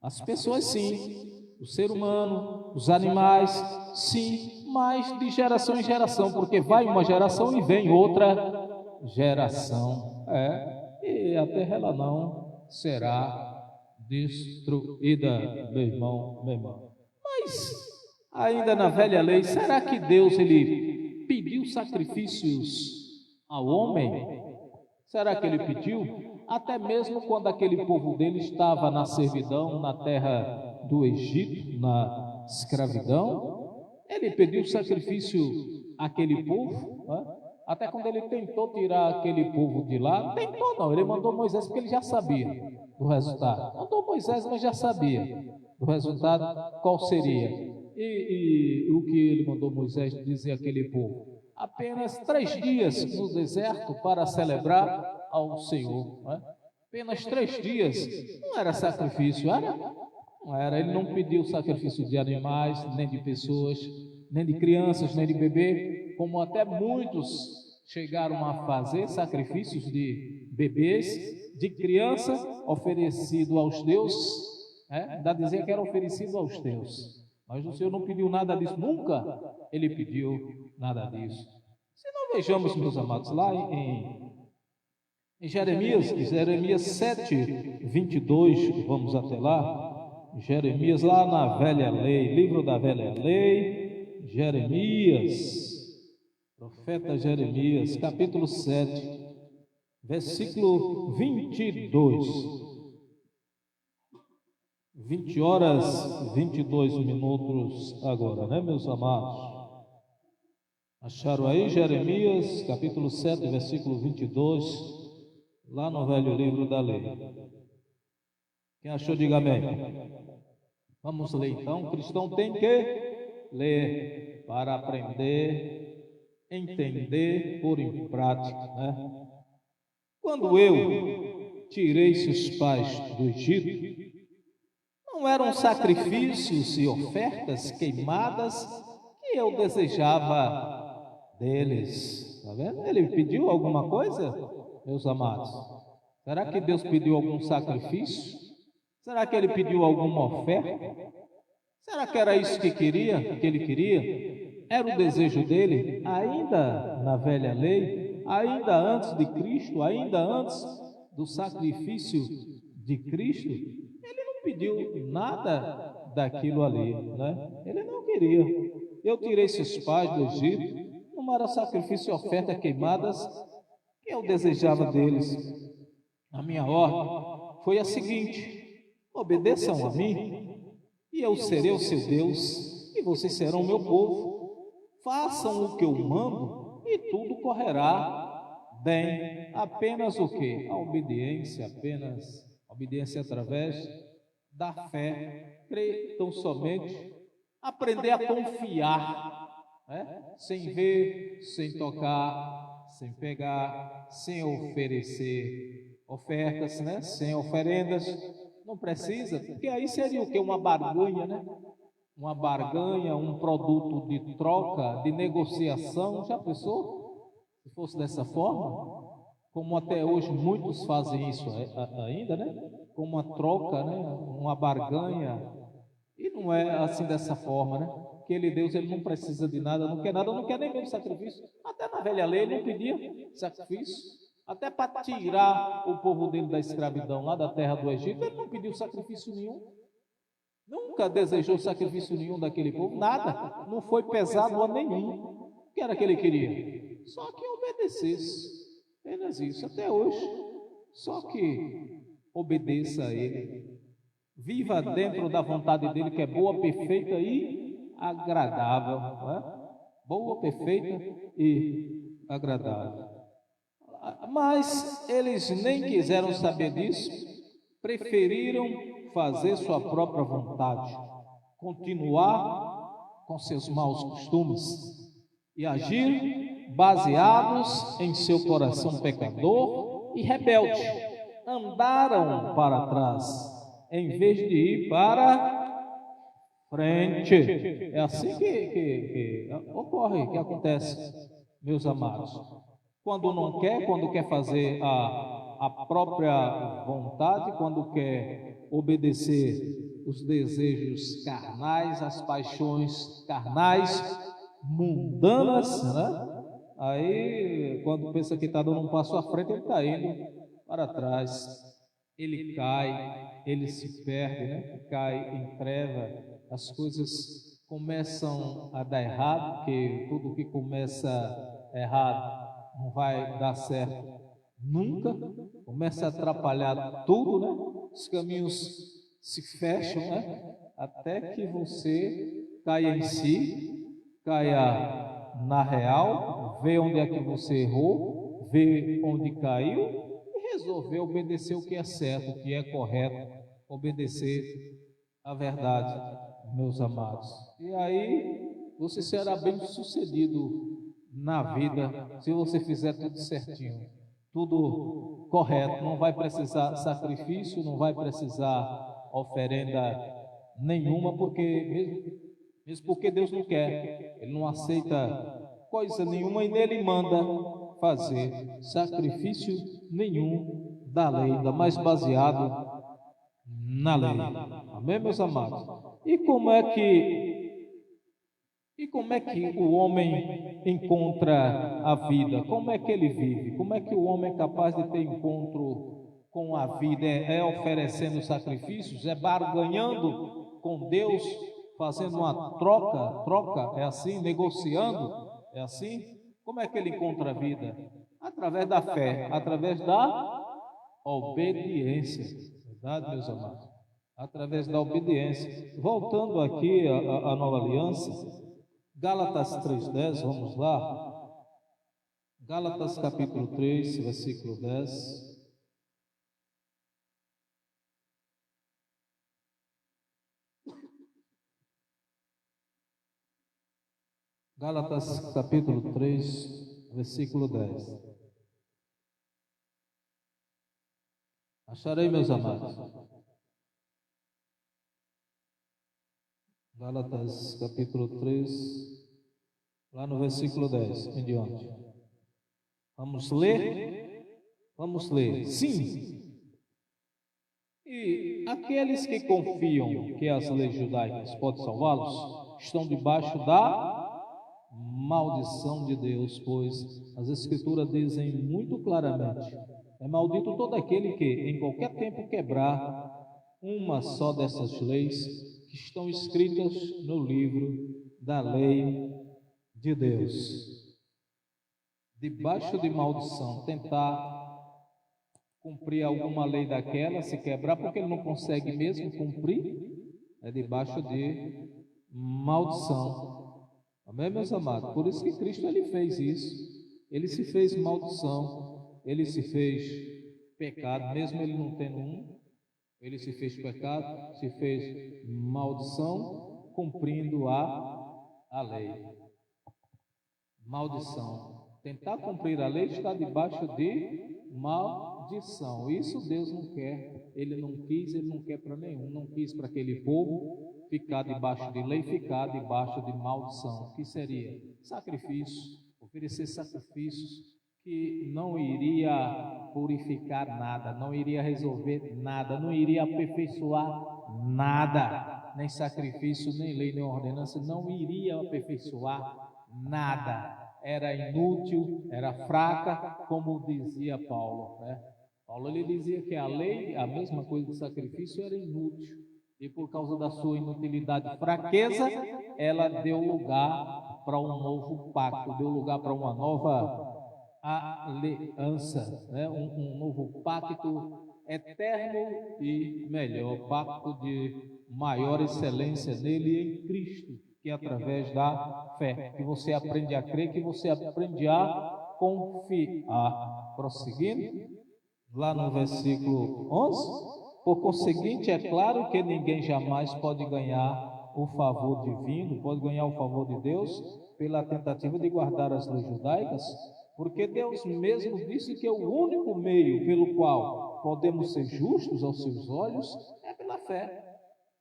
As pessoas sim, o ser humano, os animais sim, mas de geração em geração, porque vai uma geração e vem outra geração, e a terra ela não será destruída, meu irmão, minha irmã. Mas ainda na velha lei, será que Deus ele pediu sacrifícios ao homem? Será que ele pediu? Até mesmo quando aquele povo dele estava na servidão, na terra do Egito, na escravidão, ele pediu sacrifício àquele povo, né? Até quando ele tentou tirar aquele povo de lá, tentou não, ele mandou Moisés porque ele já sabia do resultado. Mandou Moisés, mas já sabia do resultado qual seria. E o que ele mandou Moisés dizer àquele povo? Apenas 3 dias no deserto para celebrar ao Senhor. Né? Apenas 3 dias. Não era sacrifício, era? Não era. Ele não pediu sacrifício de animais, nem de pessoas, nem de crianças, nem de bebê, como até muitos chegaram a fazer sacrifícios de bebês, de criança, oferecido aos deuses, ainda dizer que era oferecido aos deuses. Mas o Senhor não pediu nada disso, nunca Ele pediu nada disso. Se não vejamos, meus amados, lá em Jeremias 7, 22, vamos até lá, Jeremias lá na velha lei, livro da velha lei, Jeremias, profeta Jeremias, capítulo 7, versículo 22. 20 horas, 22 minutos agora, né, meus amados? Acharam aí Jeremias, capítulo 7, versículo 22, lá no velho livro da lei. Quem achou, diga amém. Vamos ler então. O cristão tem que ler para aprender, entender, pôr em prática, né? Quando eu tirei seus pais do Egito, não eram sacrifícios e ofertas queimadas que eu desejava deles, Está vendo? Ele pediu alguma coisa, meus amados? Será que Deus pediu algum sacrifício? Será que ele pediu alguma oferta? Será que era isso que queria, que ele queria? Era o desejo dele, ainda na velha lei, ainda antes de Cristo, ainda antes do sacrifício de Cristo? Ele não pediu nada daquilo ali, né? Ele não queria. Eu tirei esses pais do Egito, não era sacrifício e oferta queimadas que eu desejava deles. A minha ordem foi a seguinte: obedeçam a mim, e eu serei o seu Deus, e vocês serão o meu povo. Façam o que eu mando, e tudo correrá bem. Apenas o quê? A obediência, apenas a obediência através da fé. Crer tão somente, aprender a confiar, né? Sem ver, sem tocar, sem pegar, sem oferecer ofertas, né? Sem oferendas. Não precisa, porque aí seria o que? Uma barganha, né? Uma barganha, um produto de troca, de negociação. Já pensou? Se fosse dessa forma, como até hoje muitos fazem isso ainda, né? Como uma troca, né? Uma barganha. E não é assim dessa forma, né? Que Deus, ele não precisa de nada, não quer nada, não quer nem mesmo sacrifício. Até na velha lei ele não pedia sacrifício. Até para tirar o povo dele da escravidão lá da terra do Egito, ele não pediu sacrifício nenhum. Nunca desejou sacrifício nenhum daquele povo, nada. Não foi pesado a nenhum. O que era que ele queria? Só que obedecesse. Apenas isso, até hoje. Só que obedeça a ele. Viva dentro da vontade dele, que é boa, perfeita e agradável. Não é? Boa, perfeita e agradável. Mas eles nem quiseram saber disso, preferiram fazer sua própria vontade, continuar com seus maus costumes e agir baseados em seu coração pecador e rebelde. Andaram para trás, em vez de ir para frente. É assim que ocorre, que acontece, meus amados. Quando não quer, quando quer fazer a própria vontade, quando quer obedecer os desejos carnais, as paixões carnais, mundanas, né? Aí, quando pensa que está dando um passo à frente, ele está indo para trás. Ele cai, ele se perde, né? Cai em treva, as coisas começam a dar errado, porque tudo que começa errado não vai dar certo nunca, começa a atrapalhar tudo, né? Os caminhos se fecham, né? Até que você caia em si, caia na real, vê onde é que você errou, vê onde caiu e resolver obedecer o que é certo, o que é correto, obedecer a verdade, meus amados. E aí você será bem sucedido na vida, se você fizer tudo certinho, tudo correto, não vai precisar sacrifício, não vai precisar oferenda nenhuma, porque mesmo porque Deus não quer, Ele não aceita coisa nenhuma e nele manda fazer sacrifício nenhum da lei, ainda mais baseado na lei. Amém, meus amados? E como é que o homem encontra a vida? Como é que ele vive? Como é que o homem é capaz de ter encontro com a vida? É oferecendo sacrifícios? É barganhando com Deus? Fazendo uma troca? É assim? Negociando? É assim? Como é que ele encontra a vida? Através da fé, através da obediência. Verdade, meus amados? Através da obediência. Voltando aqui à nova aliança, Gálatas 3:10, vamos lá. Gálatas capítulo 3, versículo 10. Gálatas capítulo 3, versículo 10. Acharei, meus amados. Gálatas capítulo 3, lá no versículo 10, em diante. Vamos ler? Vamos ler. Sim. E aqueles que confiam que as leis judaicas podem salvá-los, estão debaixo da maldição de Deus, pois as Escrituras dizem muito claramente: é maldito todo aquele que, em qualquer tempo, quebrar uma só dessas leis que estão escritas no livro da lei de Deus. Debaixo de maldição, tentar cumprir alguma lei daquela, se quebrar, porque ele não consegue mesmo cumprir, é debaixo de maldição. Amém, meus amados? Por isso que Cristo ele fez isso. Ele se fez maldição, ele se fez pecado, mesmo ele não tendo um, ele se fez pecado, se fez maldição, cumprindo a lei. Maldição. Tentar cumprir a lei está debaixo de maldição. Isso Deus não quer, ele não quis, ele não quer para nenhum, não quis para aquele povo ficar debaixo de lei, ficar debaixo de maldição, que seria sacrifício, oferecer sacrifícios que não iria purificar nada, não iria resolver nada, não iria aperfeiçoar nada, nem sacrifício, nem lei, nem ordenança, não iria aperfeiçoar nada. Era inútil, era fraca, como dizia Paulo, né? Paulo ele dizia que a lei, a mesma coisa do sacrifício, era inútil. E por causa da sua inutilidade e fraqueza, ela deu lugar para um novo pacto, deu lugar para uma nova aliança, né? Um novo pacto eterno e melhor, pacto de maior excelência nele em Cristo, que é através da fé, que você aprende a crer, que você aprende a confiar. Prosseguindo, lá no versículo 11, por conseguinte, é claro que ninguém jamais pode ganhar o favor divino, pode ganhar o favor de Deus pela tentativa de guardar as leis judaicas, porque Deus mesmo disse que o único meio pelo qual podemos ser justos aos seus olhos é pela fé.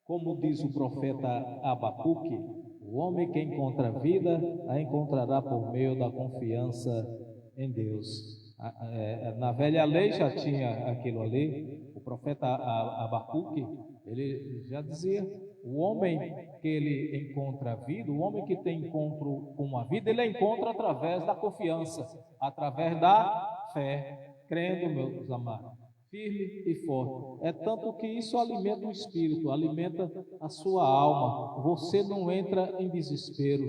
Como diz o profeta Abacuque, o homem que encontra vida, a encontrará por meio da confiança em Deus. Na velha lei já tinha aquilo ali, o profeta Abacuque, ele já dizia, o homem que ele encontra vida, o homem que tem encontro com a vida, ele a encontra através da confiança, através da fé, crendo, meus amados, firme e forte. É tanto que isso alimenta o espírito, alimenta a sua alma. Você não entra em desespero,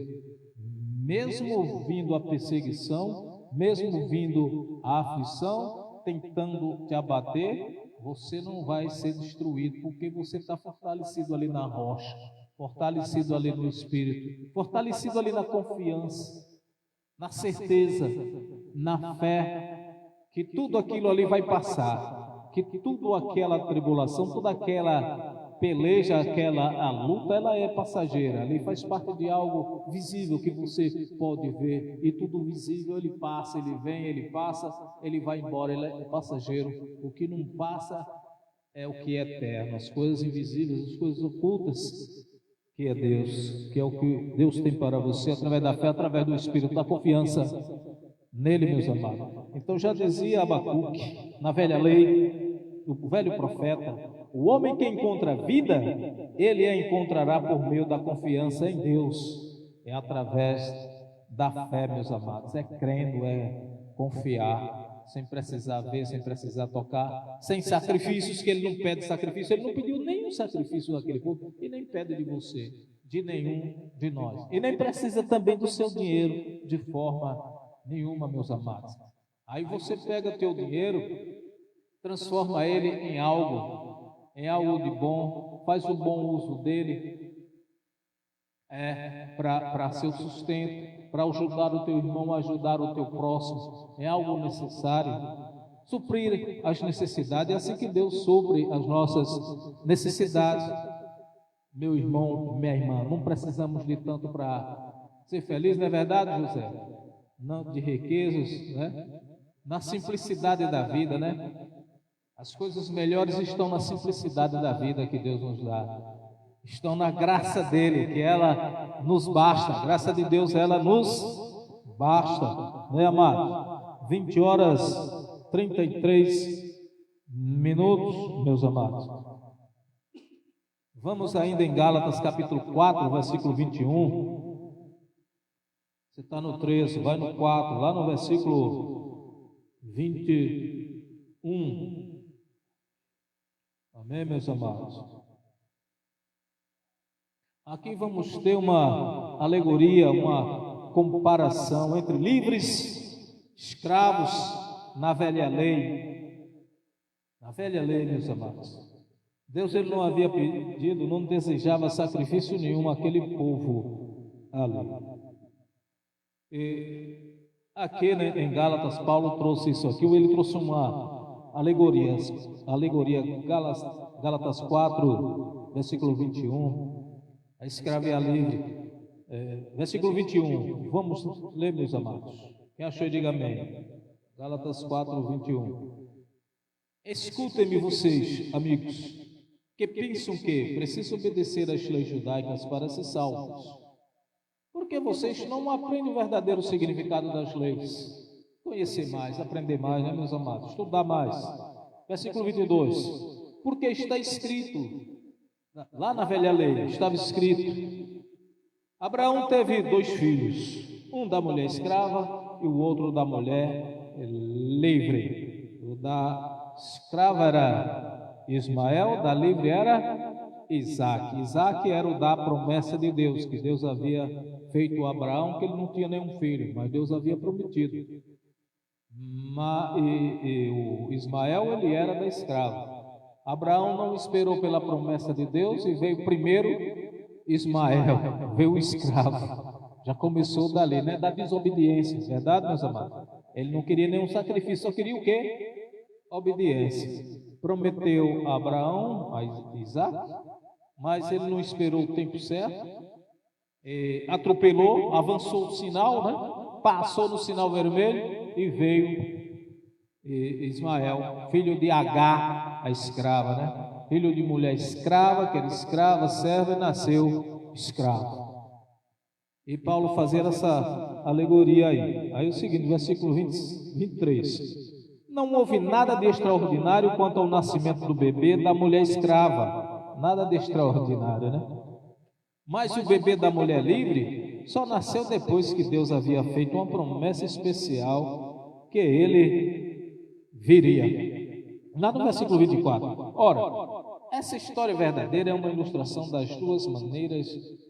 mesmo vindo a perseguição, mesmo vindo a aflição, tentando te abater, você não vai ser destruído, porque você está fortalecido ali na rocha, fortalecido ali no espírito, fortalecido ali na confiança, na certeza, na fé, que tudo aquilo ali vai passar, que tudo aquela tribulação, toda aquela peleja, a luta, ela é passageira, ali faz parte de algo visível que você pode ver, e tudo visível ele passa, ele vem, ele passa, ele vai embora, ele é passageiro. O que não passa é o que é eterno, as coisas invisíveis, as coisas ocultas, que é Deus, que é o que Deus tem para você através da fé, através do Espírito, da confiança nele, meus amados. Então já dizia Abacuque, na velha lei, o velho profeta, o homem que encontra vida, ele a encontrará por meio da confiança em Deus, é através da fé, meus amados, é crendo, é confiar, sem precisar ver, sem precisar tocar, sem sacrifícios, que ele não pede sacrifício, ele não pediu nenhum sacrifício daquele povo, e nem pede de você, de nenhum de nós, e nem precisa também do seu dinheiro, de forma nenhuma, meus amados. Aí você pega teu dinheiro, transforma ele em algo de bom, faz o bom uso dele, para seu sustento, para ajudar o teu irmão, ajudar o teu próximo, é algo necessário, suprir as necessidades, é assim que Deus supre as nossas necessidades. Meu irmão, minha irmã, não precisamos de tanto para ser feliz, não é verdade, José? Não de riquezas, né? Na simplicidade da vida, né? As coisas melhores estão na simplicidade da vida que Deus nos dá. Estão na graça dele, que ela nos basta. A graça de Deus, ela nos basta. Não é, amado? 20 horas 33 minutos, meus amados. Vamos ainda em Gálatas capítulo 4, versículo 21. Você está no 13, vai no 4, lá no versículo 21. Amém, meus amados? Aqui vamos ter uma alegoria, uma comparação entre livres, escravos na velha lei. Na velha lei, meus amados. Deus ele não havia pedido, não desejava sacrifício nenhum àquele povo ali. E aqui, né, em Gálatas, Paulo trouxe isso aqui, ele trouxe uma alegoria, Gálatas 4, versículo 21. A escrava e a livre. Versículo 21. Vamos ler, meus amados. Quem achou, diga amém. Gálatas 4, 21. Escutem-me vocês, amigos, que pensam que precisam obedecer às leis judaicas para ser salvos. Porque vocês não aprendem o verdadeiro significado das leis. Conhecer mais, aprender mais, né, meus amados? Estudar mais. Versículo 22. Porque está escrito... Lá na velha lei estava escrito: Abraão teve 2 filhos, um da mulher escrava e o outro da mulher livre. O da escrava era Ismael, da livre era Isaac. Isaac era o da promessa de Deus, que Deus havia feito a Abraão, que ele não tinha nenhum filho, mas Deus havia prometido. O Ismael, ele era da escrava. Abraão não esperou pela promessa de Deus e veio primeiro Ismael, veio o escravo. Já começou dali, né? Da desobediência, verdade, meus amados? Ele não queria nenhum sacrifício, só queria o quê? Obediência. Prometeu a Abraão, a Isaac, mas ele não esperou o tempo certo, atropelou, avançou o sinal, né? Passou no sinal vermelho e veio Ismael, filho de Agar, a escrava, né? Filho de mulher escrava, que era escrava, serva, e nasceu escravo. E Paulo fazia essa alegoria aí. Aí o seguinte, versículo 23. Não houve nada de extraordinário quanto ao nascimento do bebê da mulher escrava. Nada de extraordinário, né? Mas o bebê da mulher livre só nasceu depois que Deus havia feito uma promessa especial que ele viria. Lá no versículo 24. Ora, essa história verdadeira é uma ilustração das 2 maneiras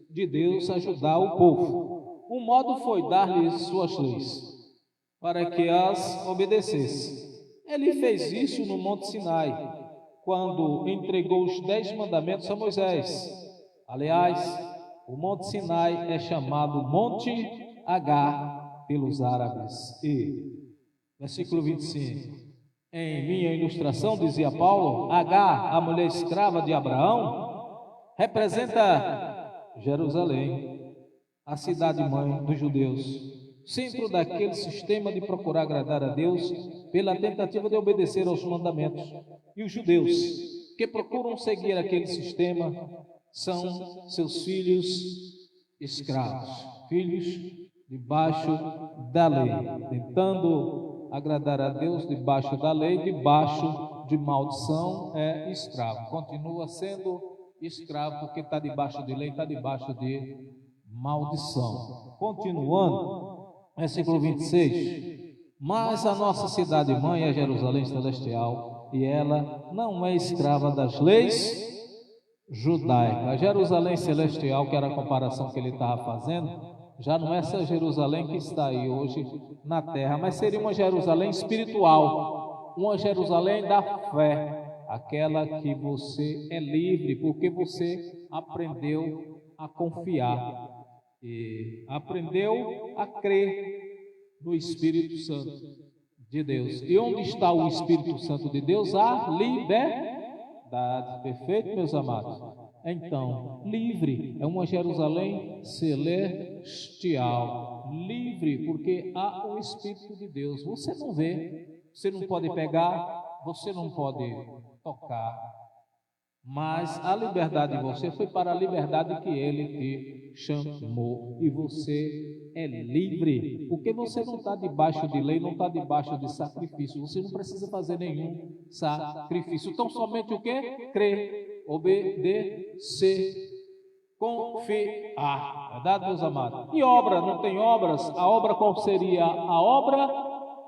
de Deus ajudar o povo. Um modo foi dar-lhes suas leis, para que as obedecesse. Ele fez isso no Monte Sinai, quando entregou os 10 mandamentos a Moisés. Aliás, o Monte Sinai é chamado Monte Agar pelos árabes. E, versículo 25. Em minha ilustração, dizia Paulo, Agar, a mulher escrava de Abraão, representa Jerusalém, a cidade-mãe dos judeus, centro daquele sistema de procurar agradar a Deus pela tentativa de obedecer aos mandamentos. E os judeus que procuram seguir aquele sistema são seus filhos escravos, filhos debaixo da lei, tentando agradar a Deus debaixo da lei, debaixo de maldição, é escravo. Continua sendo escravo porque está debaixo de lei, está debaixo de maldição. Continuando, versículo 26. Mas a nossa cidade-mãe é Jerusalém Celestial, e ela não é escrava das leis judaicas. A Jerusalém Celestial, que era a comparação que ele estava fazendo, já não é essa Jerusalém que está aí hoje na terra, mas seria uma Jerusalém espiritual, uma Jerusalém da fé, aquela que você é livre, porque você aprendeu a confiar e aprendeu a crer no Espírito Santo de Deus. E onde está o Espírito Santo de Deus? A liberdade. Perfeito, meus amados? Então, livre é uma Jerusalém celestial. Livre porque há o Espírito de Deus. Você não vê, você não pode pegar, você não pode tocar. Mas a liberdade de você foi para a liberdade que Ele te chamou. E você é livre, porque você não está debaixo de lei, não está debaixo de sacrifício, você não precisa fazer nenhum sacrifício, então somente o quê? Crer, obedecer, confiar, verdade, meus amados? E obra, não tem obras? A obra qual seria? A obra,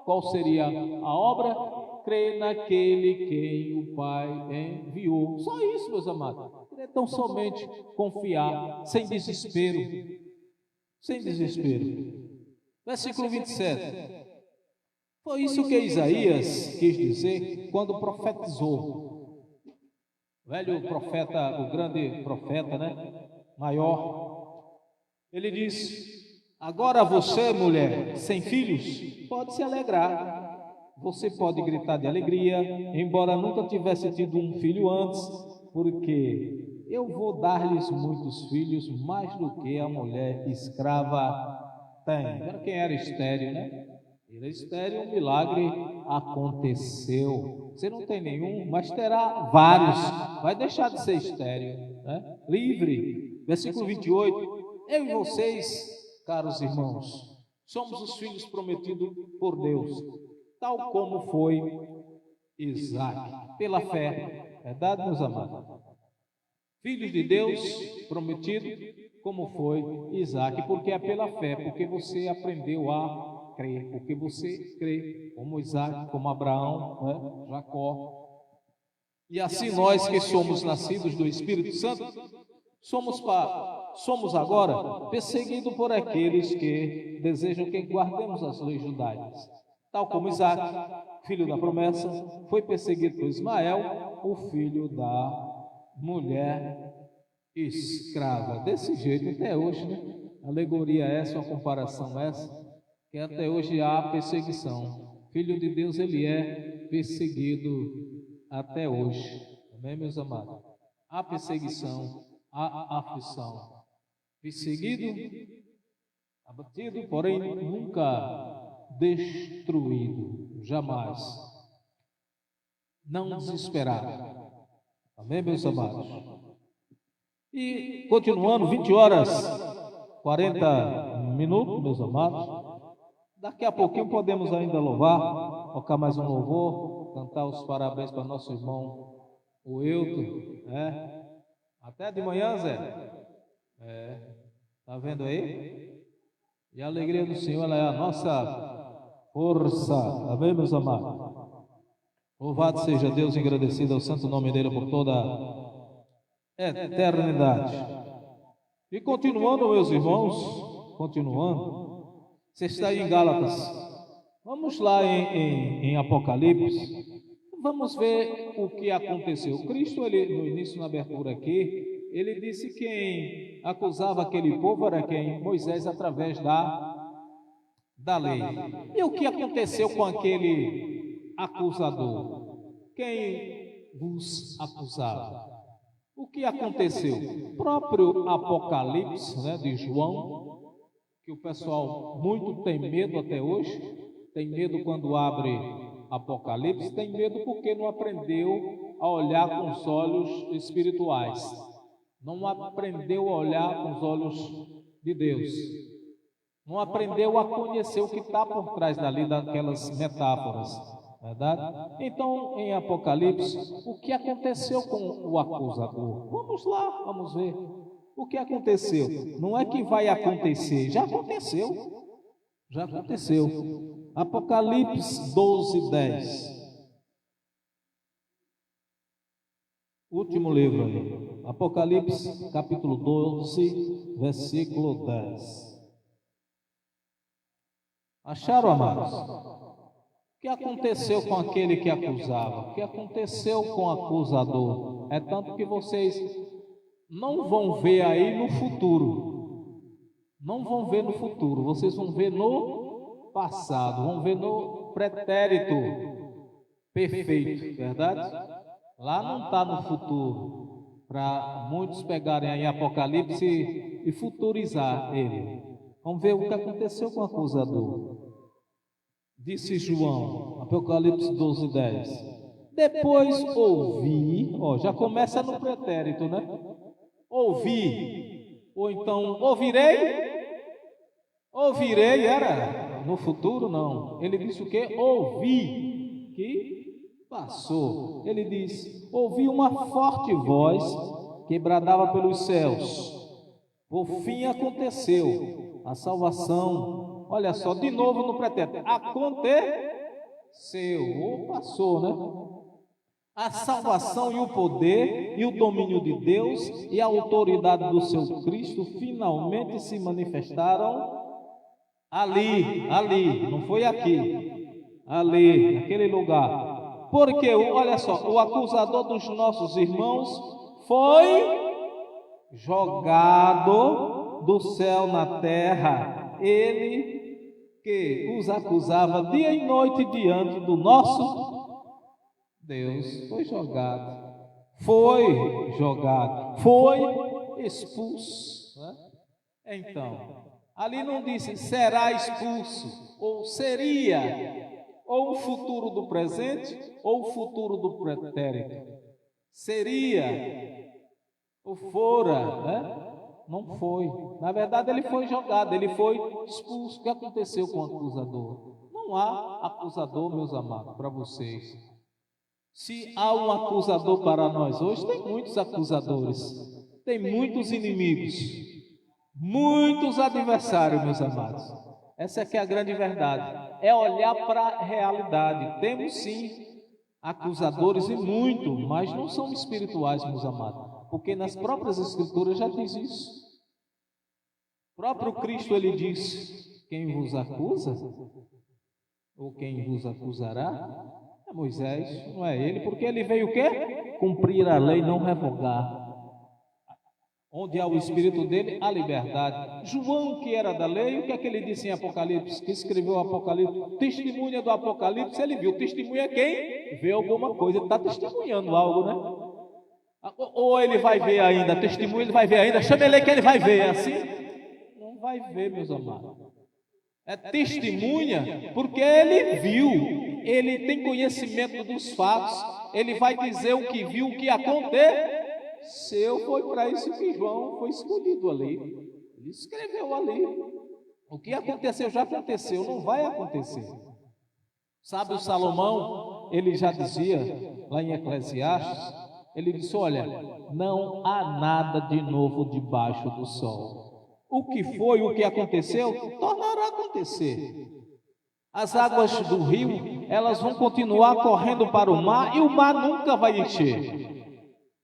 qual seria a obra? Crer naquele quem o Pai enviou. Só isso, meus amados. Então somente confiar, sem desespero. Sem desespero. Versículo 27. Foi isso que Isaías quis dizer quando profetizou. O velho profeta, o grande profeta, né? Maior. Ele disse: agora você, mulher, sem filhos, pode se alegrar. Você pode gritar de alegria, embora nunca tivesse tido um filho antes, porque eu vou dar-lhes muitos filhos, mais do que a mulher escrava tem. Era quem era estéril, né? Era estéril, um milagre aconteceu. Você não tem nenhum, mas terá vários. Vai deixar de ser estéril, né? Livre. Versículo 28. Eu e vocês, caros irmãos, somos os filhos prometidos por Deus, tal como foi Isaac, pela fé. Verdade, meus amados? Filhos de Deus prometido, como foi Isaac, porque é pela fé, porque você aprendeu a crer, porque você crê, como Isaac, como Abraão, né? Jacó. E assim nós que somos nascidos do Espírito Santo, somos agora perseguidos por aqueles que desejam que guardemos as leis judaicas. Tal como Isaac, filho da promessa, foi perseguido por Ismael, o filho da mulher escrava. Desse jeito até hoje, né? Alegoria essa, uma comparação essa, que até hoje há perseguição. Filho de Deus, ele é perseguido até hoje. Amém, meus amados? Há perseguição, há aflição. Perseguido, abatido, porém nunca destruído, jamais. Não desesperado. Amém, meus amados? E continuando, 20 horas, 40 minutos, meus amados. Daqui a pouquinho podemos ainda louvar, tocar mais um louvor, cantar os parabéns para nosso irmão, o Euto, né? Até de manhã, Zé. Tá vendo aí? E a alegria do Senhor, ela é a nossa força. Amém, meus amados? Louvado seja Deus, agradecido ao santo nome dele por toda a eternidade. E continuando, meus irmãos, continuando, você está aí em Gálatas. Vamos lá em Apocalipse. Vamos ver o que aconteceu. Cristo, ele, no início, na abertura aqui, ele disse que quem acusava aquele povo era quem? Moisés, através da lei. E o que aconteceu com aquele acusador? Quem vos acusava? O que aconteceu? O próprio Apocalipse, né, de João, que o pessoal muito tem medo até hoje, tem medo quando abre Apocalipse, tem medo porque não aprendeu a olhar com os olhos espirituais, não aprendeu a olhar com os olhos de Deus, não aprendeu a conhecer o que está por trás dali daquelas metáforas, verdade? Então, em Apocalipse, o que aconteceu com o acusador? Vamos lá, vamos ver. O que aconteceu? Não é que vai acontecer, já aconteceu. Já aconteceu. Apocalipse 12, 10. Último livro aí. Apocalipse, capítulo 12, versículo 10. Acharam, amados? O que aconteceu com aquele que acusava? O que aconteceu com o acusador? É tanto que vocês não vão ver aí no futuro. Não vão ver no futuro. Vocês vão ver no passado. Vão ver no pretérito perfeito. Verdade? Lá não está no futuro. Para muitos pegarem aí Apocalipse e futurizar ele. Vamos ver o que aconteceu com o acusador. Disse João, Apocalipse 12, 10. Depois ouvi, já começa no pretérito, né? Ouvi, ou então ouvirei, Ouvirei, era no futuro, não. Ele disse o quê? Ouvi, que passou. Ele disse: ouvi uma forte voz que bradava pelos céus. Por fim aconteceu a salvação. Olha só, de novo no pretérito. Aconteceu, ou passou, né? A salvação e o poder e o domínio de Deus e a autoridade do seu Cristo finalmente se manifestaram ali, não foi aqui, ali, naquele lugar. Porque, olha só, o acusador dos nossos irmãos foi jogado do céu na terra. Ele que os acusava dia e noite diante do nosso Deus foi jogado, foi expulso, né? Então, ali não disse será expulso, ou seria, ou o futuro do presente, ou o futuro do pretérito. Seria, ou fora, né? Não foi. Na verdade, ele foi jogado, ele foi expulso. O que aconteceu com o acusador? Não há acusador, meus amados, para vocês. Se há um acusador para nós hoje, tem muitos acusadores, tem muitos inimigos, muitos adversários, meus amados. Essa é que é a grande verdade, é olhar para a realidade. Temos sim acusadores e muito, mas não são espirituais, meus amados, porque nas próprias escrituras já diz isso. O próprio Cristo, ele diz: quem vos acusa, ou quem vos acusará, é Moisés, não é ele, porque ele veio o quê? Cumprir a lei, não revogar. Onde há o espírito dele, há liberdade. João, que era da lei, o que é que ele disse em Apocalipse? Que escreveu o Apocalipse, testemunha do Apocalipse, ele viu. Testemunha quem? Vê alguma coisa, ele está testemunhando algo, né? Ou ele vai ver ainda, testemunha, ele vai ver ainda, chama ele que ele vai ver, assim? Não vai ver, meus amados. É testemunha, porque ele viu, ele tem conhecimento dos fatos, ele vai dizer o que viu, o que aconteceu. Foi para isso que João foi escolhido ali. Ele escreveu ali. O que aconteceu já aconteceu, não vai acontecer. Sabe, o Salomão, ele já dizia lá em Eclesiastes, ele disse: olha, não há nada de novo debaixo do sol. O que foi, o que aconteceu, tornará a acontecer. As águas do rio, elas vão continuar correndo para o mar e o mar nunca vai encher.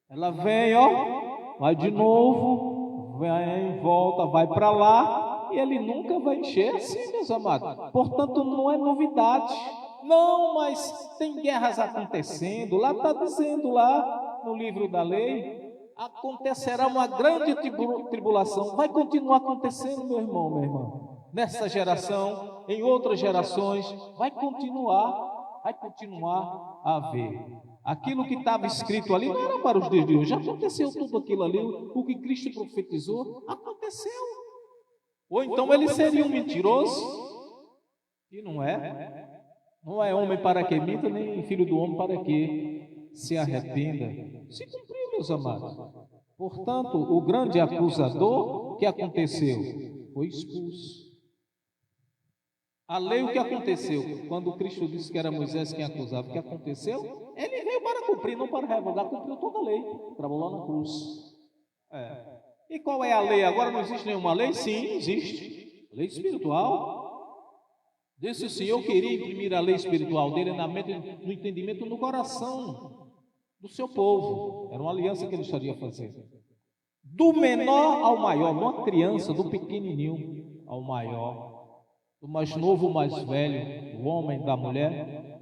Ela vem, ó, vai de novo, vem, volta, vai para lá e ele nunca vai encher, assim, meus amados. Portanto, não é novidade. Não, mas tem guerras acontecendo. Lá está dizendo, lá no livro da lei, acontecerá uma grande tribulação. Vai continuar acontecendo, meu irmão, minha irmã. Nessa geração, em outras gerações, vai continuar a haver. Aquilo que estava escrito ali não era para os dias de hoje. Já aconteceu tudo aquilo ali. O que Cristo profetizou, aconteceu. Ou então ele seria um mentiroso, e não é. Não é homem para que minta, nem filho do homem para que se arrependa. Se cumpriu, meus amados. Portanto, o grande acusador, que aconteceu? Foi expulso. A lei, o que aconteceu? Quando Cristo disse que era Moisés quem acusava, o que aconteceu? Ele veio para cumprir, não para revogar, cumpriu toda a lei, trabalhou na cruz. E qual é a lei? Agora não existe nenhuma lei? Sim, existe. Lei espiritual. Disse o Senhor queria imprimir a lei espiritual dele na mente, no entendimento, no coração do seu povo. Era uma aliança que ele estaria fazendo. Do menor ao maior, de uma criança, do pequenininho ao maior, do mais novo ao mais velho, do homem, da mulher,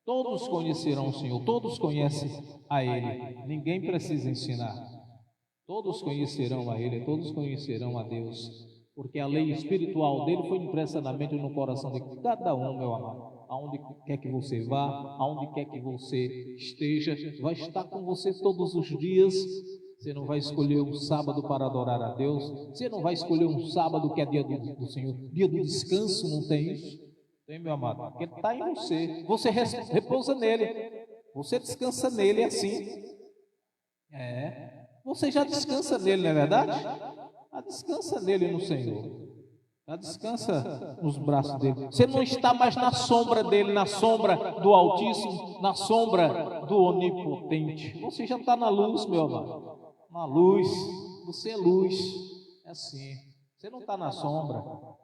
todos conhecerão o Senhor, todos conhecem a Ele, ninguém precisa ensinar. Todos conhecerão a Ele, todos conhecerão a Deus. Porque a lei espiritual dele foi impressa na mente e no coração de cada um, meu amado. Aonde quer que você vá, aonde quer que você esteja, vai estar com você todos os dias. Você não vai escolher um sábado para adorar a Deus. Você não vai escolher um sábado que é dia do Senhor. Dia do descanso, não tem isso? Tem, meu amado? Porque está em você. Você repousa nele. Você descansa nele assim. Você já descansa nele, não é verdade? Descansa nele no Senhor. Já descansa nos braços dele. Você não está mais na sombra dele, na sombra do Altíssimo, na sombra do Onipotente. Você já está na luz, meu amado. Na luz. Você é luz. É assim. Você não está na sombra.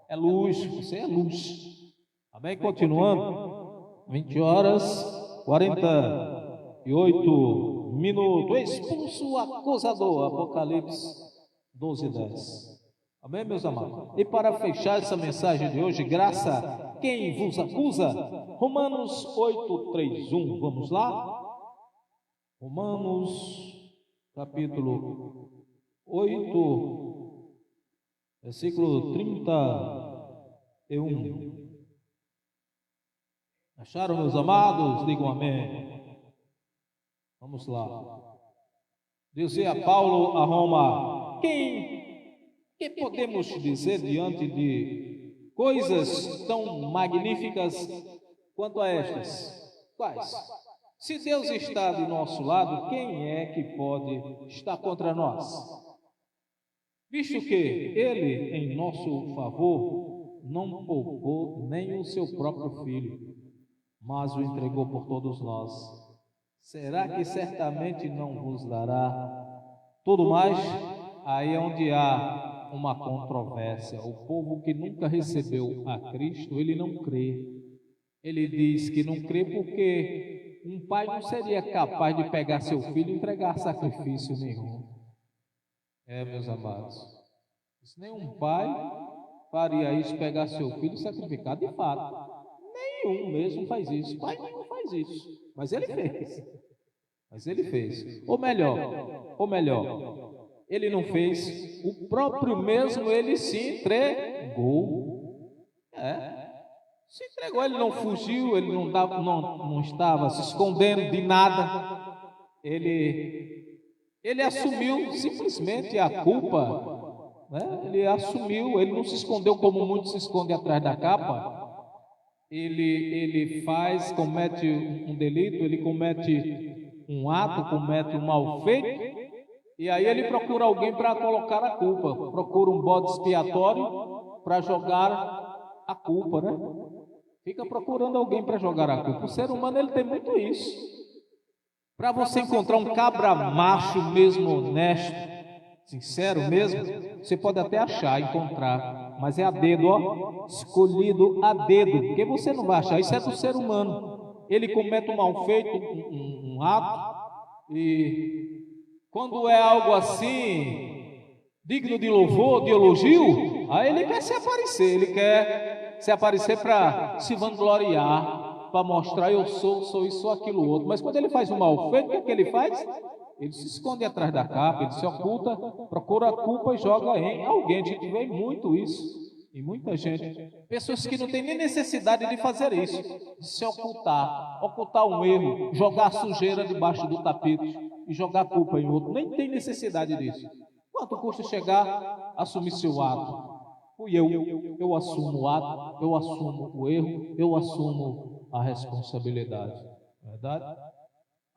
É luz. Você é luz. Amém? Continuando. 20 horas, 48 minutos. Expulso o acusador. Apocalipse 12:10. Amém, meus amados? E para fechar essa mensagem de hoje, graça a quem vos acusa? Romanos 8:3:1. Vamos lá? Romanos, capítulo 8, versículo 31. Acharam, meus amados? Digam amém. Vamos lá. Dizia Paulo a Roma: que podemos dizer diante de coisas tão magníficas quanto a estas? Quais? Se Deus está de nosso lado, quem é que pode estar contra nós? Visto que Ele, em nosso favor, não poupou nem o seu próprio Filho, mas o entregou por todos nós, será que certamente não vos dará tudo mais? Aí é onde há uma controvérsia. O povo que nunca recebeu a Cristo, ele não crê. Ele diz que não crê porque um pai não seria capaz de pegar seu filho e entregar sacrifício nenhum. Meus amados, nenhum pai faria isso, pegar seu filho e sacrificar. De fato, nenhum mesmo faz isso. Pai nenhum faz isso. Mas ele fez. Ou melhor, ele não fez, o próprio mesmo ele se entregou. Se entregou, ele não fugiu, ele não estava se escondendo de nada. Ele assumiu simplesmente a culpa, né? Ele assumiu, ele não se escondeu como muitos se escondem atrás da capa. Ele comete um delito, ele comete um ato, comete um mal feito. E aí ele procura alguém para colocar a culpa, procura um bode expiatório para jogar a culpa, né? Fica procurando alguém para jogar a culpa. O ser humano, ele tem muito isso. Para você encontrar um cabra macho mesmo, honesto, sincero mesmo, você pode até achar, encontrar, mas é a dedo, ó, escolhido a dedo, porque você não vai achar, isso é do ser humano. Ele comete um mal feito, um ato, e quando é algo assim, digno de louvor, de elogio, aí ele quer se aparecer, para se vangloriar, para mostrar eu sou isso ou aquilo outro. Mas quando ele faz um mal feito, o que é que ele faz? Ele se esconde atrás da capa, ele se oculta, procura a culpa e joga em alguém. A gente vê muito isso. E muita gente, pessoas que não têm nem necessidade de fazer isso, de se ocultar um erro, jogar sujeira debaixo do tapete e jogar culpa em outro, nem tem necessidade disso. Quanto custa chegar, assumir seu ato? Fui eu assumo o ato, eu assumo o erro, eu assumo a responsabilidade, verdade?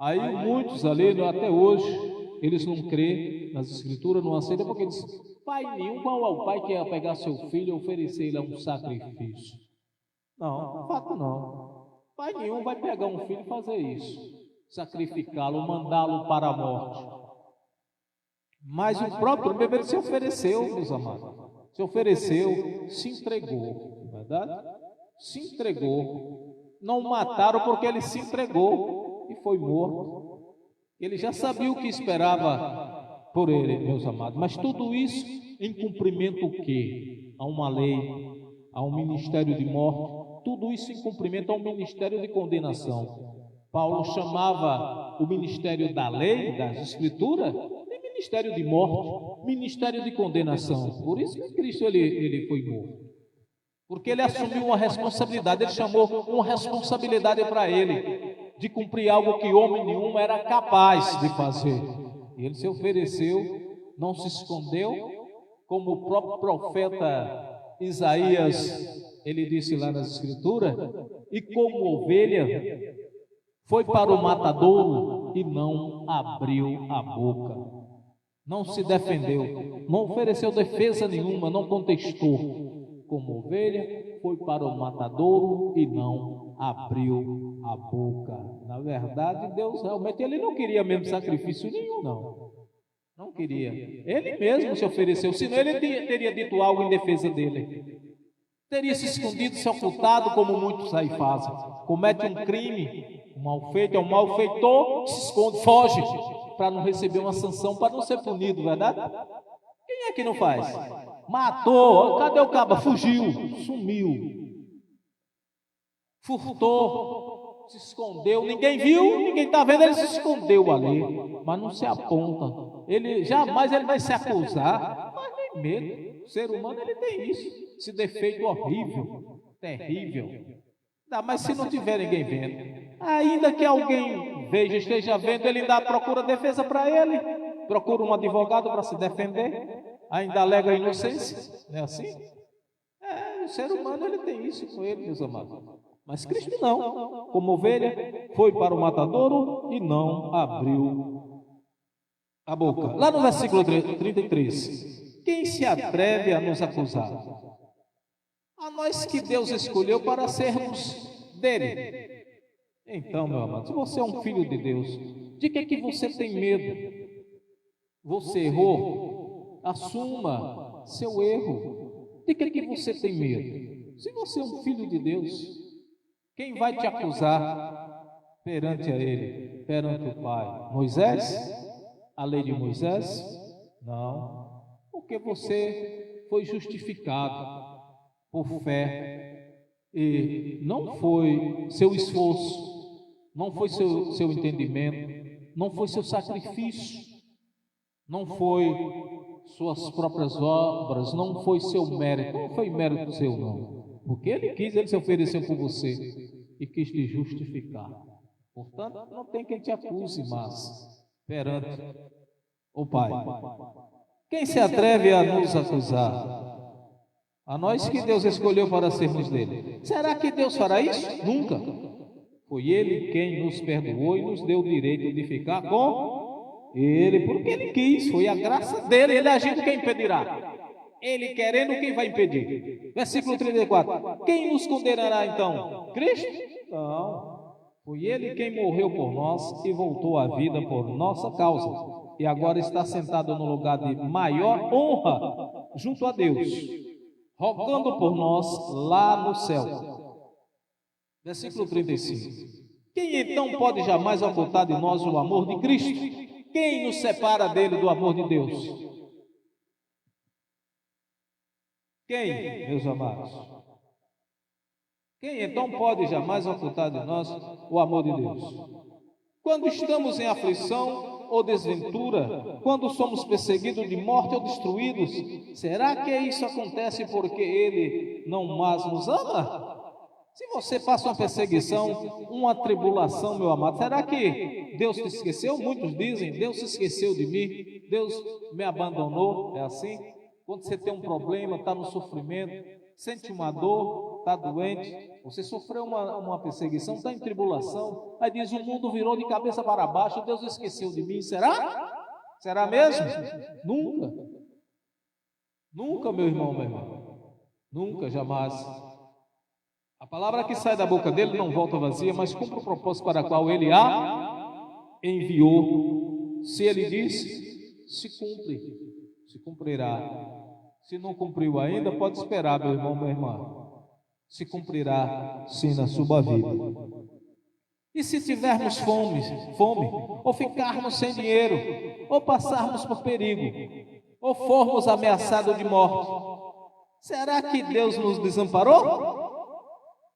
Aí muitos ali, até hoje, eles não creem nas escrituras, não aceitam, porque eles dizem: pai nenhum, qual é o pai que ia pegar seu filho e oferecer ele a um sacrifício? Não, de fato não. Pai nenhum vai pegar um filho e fazer isso, sacrificá-lo, mandá-lo para a morte. Mas o próprio bebê, ele se ofereceu, meus amados, se ofereceu, se entregou, verdade? Se entregou. Não mataram porque ele se entregou e foi morto. Ele já sabia o que esperava por ele, meus amados. Mas tudo isso em cumprimento o quê? A uma lei, a um ministério de morte. Tudo isso em cumprimento a um ministério de condenação. Paulo chamava o ministério da lei, das escrituras, de ministério de morte, ministério de condenação. Por isso que Cristo ele foi morto. Porque ele assumiu uma responsabilidade, ele chamou uma responsabilidade para ele, de cumprir algo que homem nenhum era capaz de fazer. E ele se ofereceu, não se escondeu, como o próprio profeta Isaías, ele disse lá nas escrituras, e como ovelha, foi para o matadouro e não abriu a boca. Não se defendeu, não ofereceu defesa nenhuma, não contestou. como ovelha, foi para o matadouro e não abriu a boca. Na verdade, Deus realmente ele não queria mesmo sacrifício nenhum, não. Não queria. Ele mesmo se ofereceu, senão ele teria dito algo em defesa dele. Teria se escondido, se ocultado, como muitos aí fazem. Comete um crime, um mal feito, é um malfeitor, se esconde, foge, para não receber uma sanção, para não ser punido, verdade? Quem é que não faz? Matou, cadê o caba? Fugiu, sumiu, furtou, se escondeu, ninguém viu, ninguém está vendo, ele se escondeu ali, mas não se aponta. Ele jamais ele vai se acusar, mas nem medo. O ser humano ele tem isso, esse defeito horrível, terrível. Mas se não tiver ninguém vendo, ainda que alguém veja, esteja vendo, ele ainda procura defesa para ele, procura um advogado para se defender, ainda alega a inocência, não é assim? O ser humano ele tem isso com ele, meus amados. Mas Cristo não, como ovelha, foi para o matadouro e não abriu a boca. Lá no versículo 33. Quem se atreve a nos acusar? A nós que Deus escolheu para sermos dele. Então, meu amado, se você é um filho de Deus, de que você tem medo? Você errou? Assuma seu erro. De que você tem medo? Se você é um filho de Deus, quem vai te acusar perante a ele, perante o Pai? Moisés? A lei de Moisés? Não. Porque você foi justificado por fé e não foi seu esforço, não foi seu entendimento, não foi seu sacrifício, não foi suas próprias obras, não foi seu mérito, não foi mérito seu não, porque ele se ofereceu por você e quis te justificar. Portanto, não tem quem te acuse mais perante o Pai. Quem se atreve a nos acusar? A nós que Deus escolheu para sermos dele. Será que Deus fará isso? Nunca. Foi ele quem nos perdoou e nos deu o direito de ficar com ele, porque ele quis, foi a graça dele, ele agindo, quem impedirá? Ele querendo, quem vai impedir? Versículo 34. Quem nos condenará então? Cristo? Não. Foi ele quem morreu por nós e voltou à vida por nossa causa. E agora está sentado no lugar de maior honra junto a Deus, rogando por nós lá no céu. Versículo 35. Quem então pode jamais ocultar de nós o amor de Cristo? Quem nos separa dele do amor de Deus? Quem, meus amados? Quem então pode jamais ocultar de nós o amor de Deus? Quando estamos em aflição ou desventura, quando somos perseguidos de morte ou destruídos, será que isso acontece porque Ele não mais nos ama? Se você passa uma perseguição, uma tribulação, meu amado, será que Deus te esqueceu? Muitos dizem, Deus se esqueceu de mim, Deus me abandonou, é assim? Quando você tem um problema, está no sofrimento, sente uma dor, está doente, você sofreu uma perseguição, está em tribulação, aí diz, o mundo virou de cabeça para baixo, Deus esqueceu de mim, será? Será mesmo? Nunca. Nunca, meu irmão, minha irmã. Nunca, jamais. A palavra que sai da boca dele não volta vazia, mas cumpre o propósito para o qual ele a enviou. Se ele disse, se cumpre, se cumprirá. Se não cumpriu ainda, pode esperar, meu irmão, minha irmã. Se cumprirá, sim, na sua vida. E se tivermos fome, ou ficarmos sem dinheiro, ou passarmos por perigo, ou formos ameaçados de morte, será que Deus nos desamparou?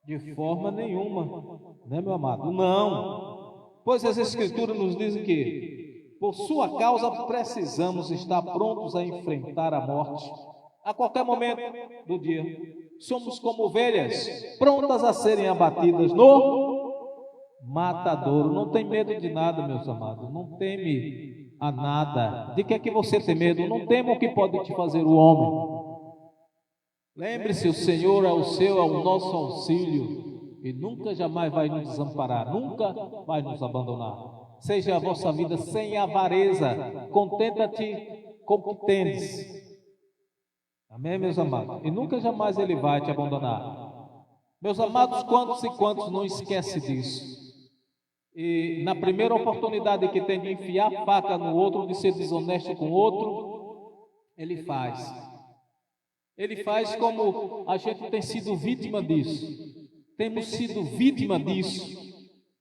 De forma nenhuma, né, meu amado? Não, pois as Escrituras nos dizem que, por sua causa, precisamos estar prontos a enfrentar a morte, a qualquer momento do dia. Somos como ovelhas, prontas a serem abatidas no matadouro. Não tem medo de nada, meus amados, não teme a nada. De que é que você tem medo? Não tema o que pode te fazer o homem. Lembre-se, o Senhor é o nosso auxílio e nunca jamais vai nos desamparar, nunca vai nos abandonar. Seja a vossa vida sem avareza, contenta-te com o que tens. Amém, meus amados? E nunca jamais Ele vai te abandonar. Meus amados, quantos e quantos não esquecem disso? E na primeira oportunidade que tem de enfiar a faca no outro, de ser desonesto com o outro, ele faz. Ele faz como a gente tem sido vítima disso. Temos sido vítima disso.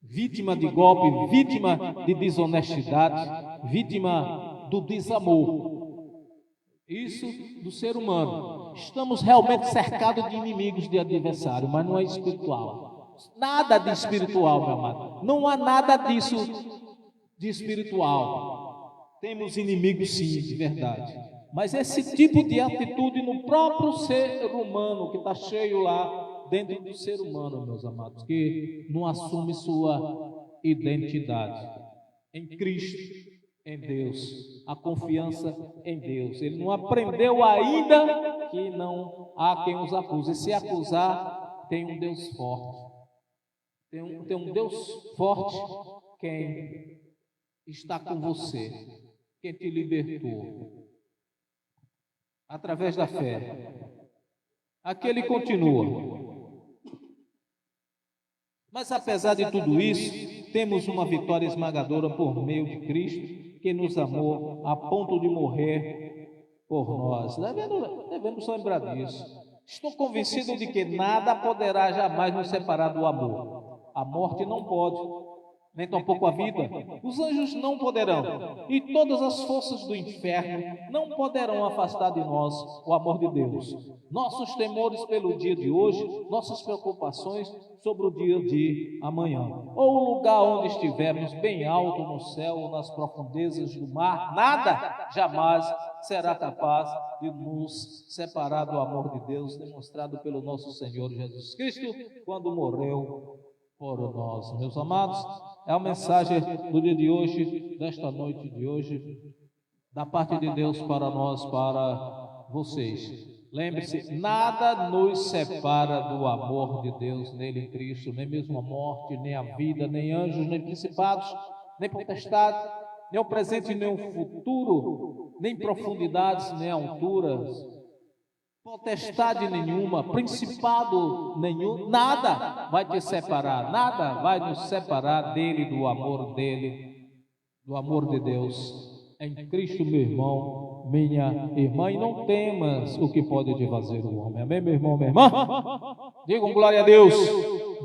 Vítima de golpe, vítima de desonestidade, vítima do desamor. Isso do ser humano. Estamos realmente cercados de inimigos, de adversário, mas não é espiritual. Nada de espiritual, meu amado. Não há nada disso de espiritual. Temos inimigos, sim, de verdade. Mas esse tipo de atitude no próprio ser humano, que está cheio lá dentro do ser humano, meus amados, que não assume sua identidade em Cristo, em Deus, a confiança em Deus. Ele não aprendeu ainda que não há quem os acuse. E se acusar, tem um Deus forte. Tem um Deus forte quem está com você, quem te libertou através da fé. Aqui ele continua. Mas apesar de tudo isso, temos uma vitória esmagadora por meio de Cristo, que nos amou a ponto de morrer por nós. Devemos lembrar disso. Estou convencido de que nada poderá jamais nos separar do amor. A morte não pode, nem tampouco a vida. Os anjos não poderão, e todas as forças do inferno não poderão afastar de nós o amor de Deus. Nossos temores pelo dia de hoje, nossas preocupações sobre o dia de amanhã, ou o lugar onde estivermos, bem alto no céu ou nas profundezas do mar, nada jamais será capaz de nos separar do amor de Deus demonstrado pelo nosso Senhor Jesus Cristo quando morreu por nós. Meus amados, é a mensagem do dia de hoje, desta noite de hoje, da parte de Deus para nós, para vocês. Lembre-se, nada nos separa do amor de Deus nele em Cristo, nem mesmo a morte, nem a vida, nem anjos, nem principados, nem potestades, nem o presente, nem o futuro, nem profundidades, nem alturas, potestade nenhuma, principado nenhum, nada vai te separar, nada vai nos separar dele, do amor de Deus em Cristo, meu irmão, minha irmã. E não temas o que pode te fazer o homem. Amém, meu irmão, minha irmã? Digam glória a Deus.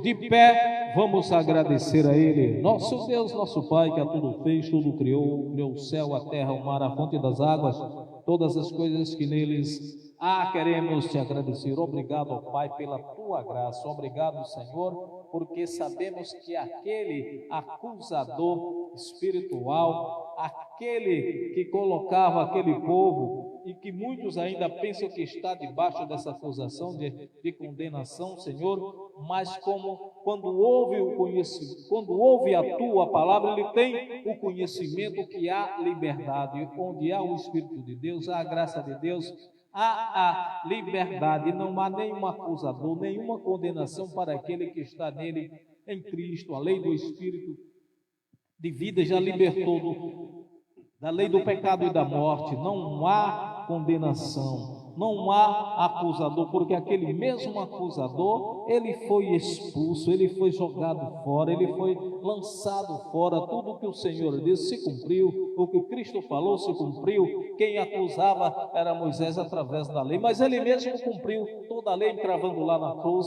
De pé, vamos agradecer a Ele, nosso Deus, nosso Pai, que a tudo fez, tudo criou, criou o céu, a terra, o mar, a fonte das águas, todas as coisas que neles queremos te agradecer. Obrigado, ó Pai, pela tua graça. Obrigado, Senhor, porque sabemos que aquele acusador espiritual, aquele que colocava aquele povo, e que muitos ainda pensam que está debaixo dessa acusação de condenação, Senhor, mas quando ouve o conhecimento, quando ouve a tua palavra, ele tem o conhecimento que há liberdade, onde há o Espírito de Deus, há a graça de Deus, há a liberdade, não há nenhum acusador, nenhuma condenação para aquele que está nele em Cristo. A lei do Espírito de vida já libertou da lei do pecado e da morte. Não há condenação, não há acusador, porque aquele mesmo acusador, ele foi expulso, ele foi jogado fora, ele foi lançado fora. Tudo o que o Senhor disse se cumpriu, o que Cristo falou se cumpriu. Quem acusava era Moisés através da lei, mas ele mesmo cumpriu toda a lei, encravando lá na cruz,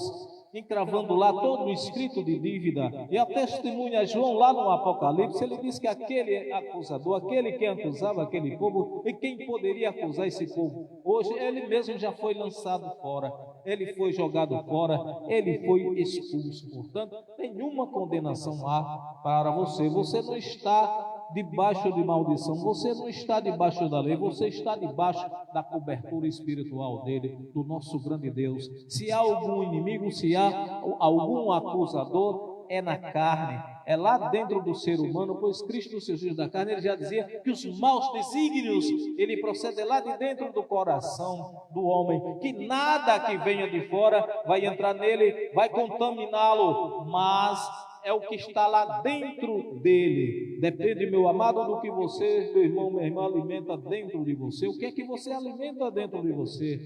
encravando lá todo o escrito de dívida. E a testemunha João lá no Apocalipse, ele diz que aquele acusador, aquele que acusava aquele povo, e quem poderia acusar esse povo? Hoje ele mesmo já foi lançado fora, ele foi jogado fora, ele foi expulso. Portanto, nenhuma condenação há para você. Você não está debaixo de maldição, você não está debaixo da lei, você está debaixo da cobertura espiritual dele, do nosso grande Deus. Se há algum inimigo, se há algum acusador, é na carne, é lá dentro do ser humano, pois Cristo, nos seus dias da carne, ele já dizia que os maus desígnios, ele procede lá de dentro do coração do homem, que nada que venha de fora vai entrar nele, vai contaminá-lo, mas é o que está lá dentro dele. Depende, meu amado, do que você, meu irmão, minha irmã, alimenta dentro de você. O que é que você alimenta dentro de você?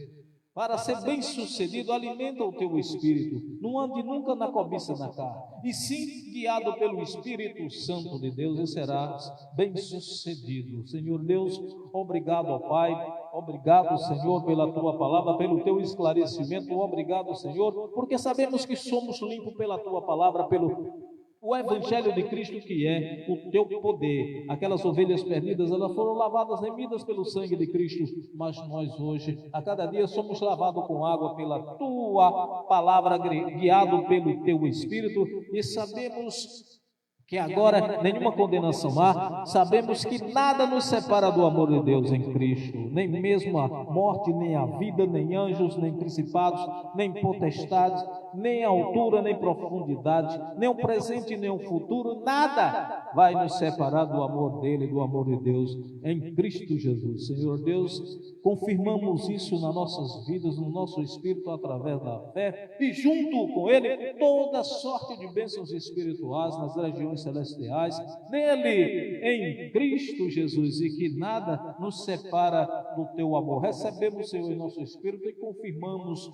Para ser bem-sucedido, alimenta o teu espírito. Não ande nunca na cobiça da carne, e sim guiado pelo Espírito Santo de Deus, e serás bem-sucedido. Senhor Deus, obrigado, ó Pai. Obrigado, Senhor, pela tua palavra, pelo teu esclarecimento. Obrigado, Senhor, porque sabemos que somos limpos pela tua palavra, pelo o Evangelho de Cristo, que é o teu poder. Aquelas ovelhas perdidas, elas foram lavadas, remidas pelo sangue de Cristo, mas nós hoje, a cada dia, somos lavados com água pela tua palavra, guiado pelo teu Espírito, e sabemos que agora nenhuma condenação há. Sabemos que nada nos separa do amor de Deus em Cristo, nem mesmo a morte, nem a vida, nem anjos, nem principados, nem potestades, nem a altura, nem profundidade, nem o presente, nem o futuro, nada vai nos separar do amor dele, do amor de Deus em Cristo Jesus. Senhor Deus, confirmamos isso nas nossas vidas, no nosso espírito, através da fé, e junto com ele, toda sorte de bênçãos espirituais nas regiões celestiais, nele, em Cristo Jesus, e que nada nos separa do teu amor. Recebemos, Senhor, em nosso espírito e confirmamos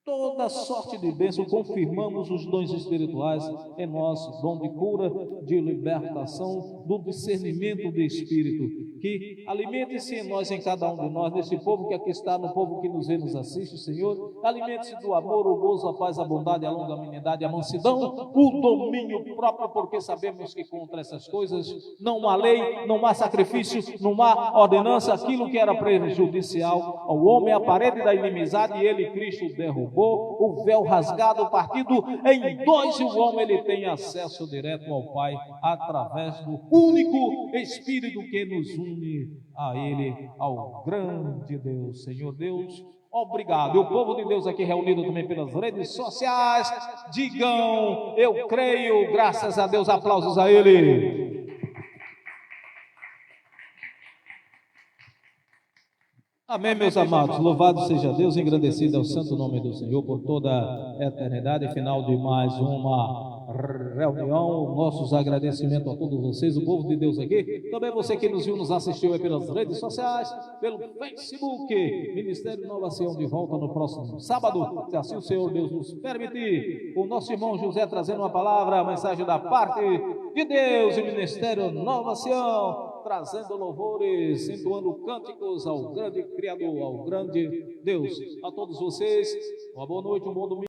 toda sorte de bênção, confirmamos os dons espirituais em nós, dom de cura, de libertação, do discernimento de espírito, que alimente-se em nós, em cada um de nós, nesse povo que aqui está, no povo que nos vê, nos assiste, Senhor. Alimente-se do amor, o gozo, a paz, a bondade, a longanimidade, a mansidão, o domínio próprio, porque sabemos que contra essas coisas não há lei, não há sacrifício, não há ordenança. Aquilo que era prejudicial ao homem, a parede da inimizade, ele, Cristo, derrubou. O véu rasgado, partido em dois, e o homem ele tem acesso direto ao Pai através do único Espírito que nos une a Ele, ao grande Deus. Senhor Deus, obrigado. E o povo de Deus aqui reunido também pelas redes sociais, digam: eu creio, graças a Deus, aplausos a Ele. Amém, meus amados. Louvado seja Deus, engrandecido é o santo nome do Senhor por toda a eternidade. Final de mais uma reunião. Nossos agradecimentos a todos vocês, o povo de Deus aqui. Também você que nos viu, nos assistiu aí pelas redes sociais, pelo Facebook. Ministério Nova Sião de volta no próximo sábado, se assim o Senhor Deus nos permitir. O nosso irmão José trazendo uma palavra, a mensagem da parte de Deus, e Ministério Nova Sião trazendo louvores, entoando cânticos ao grande Criador, ao grande Deus. A todos vocês, uma boa noite, um bom domingo.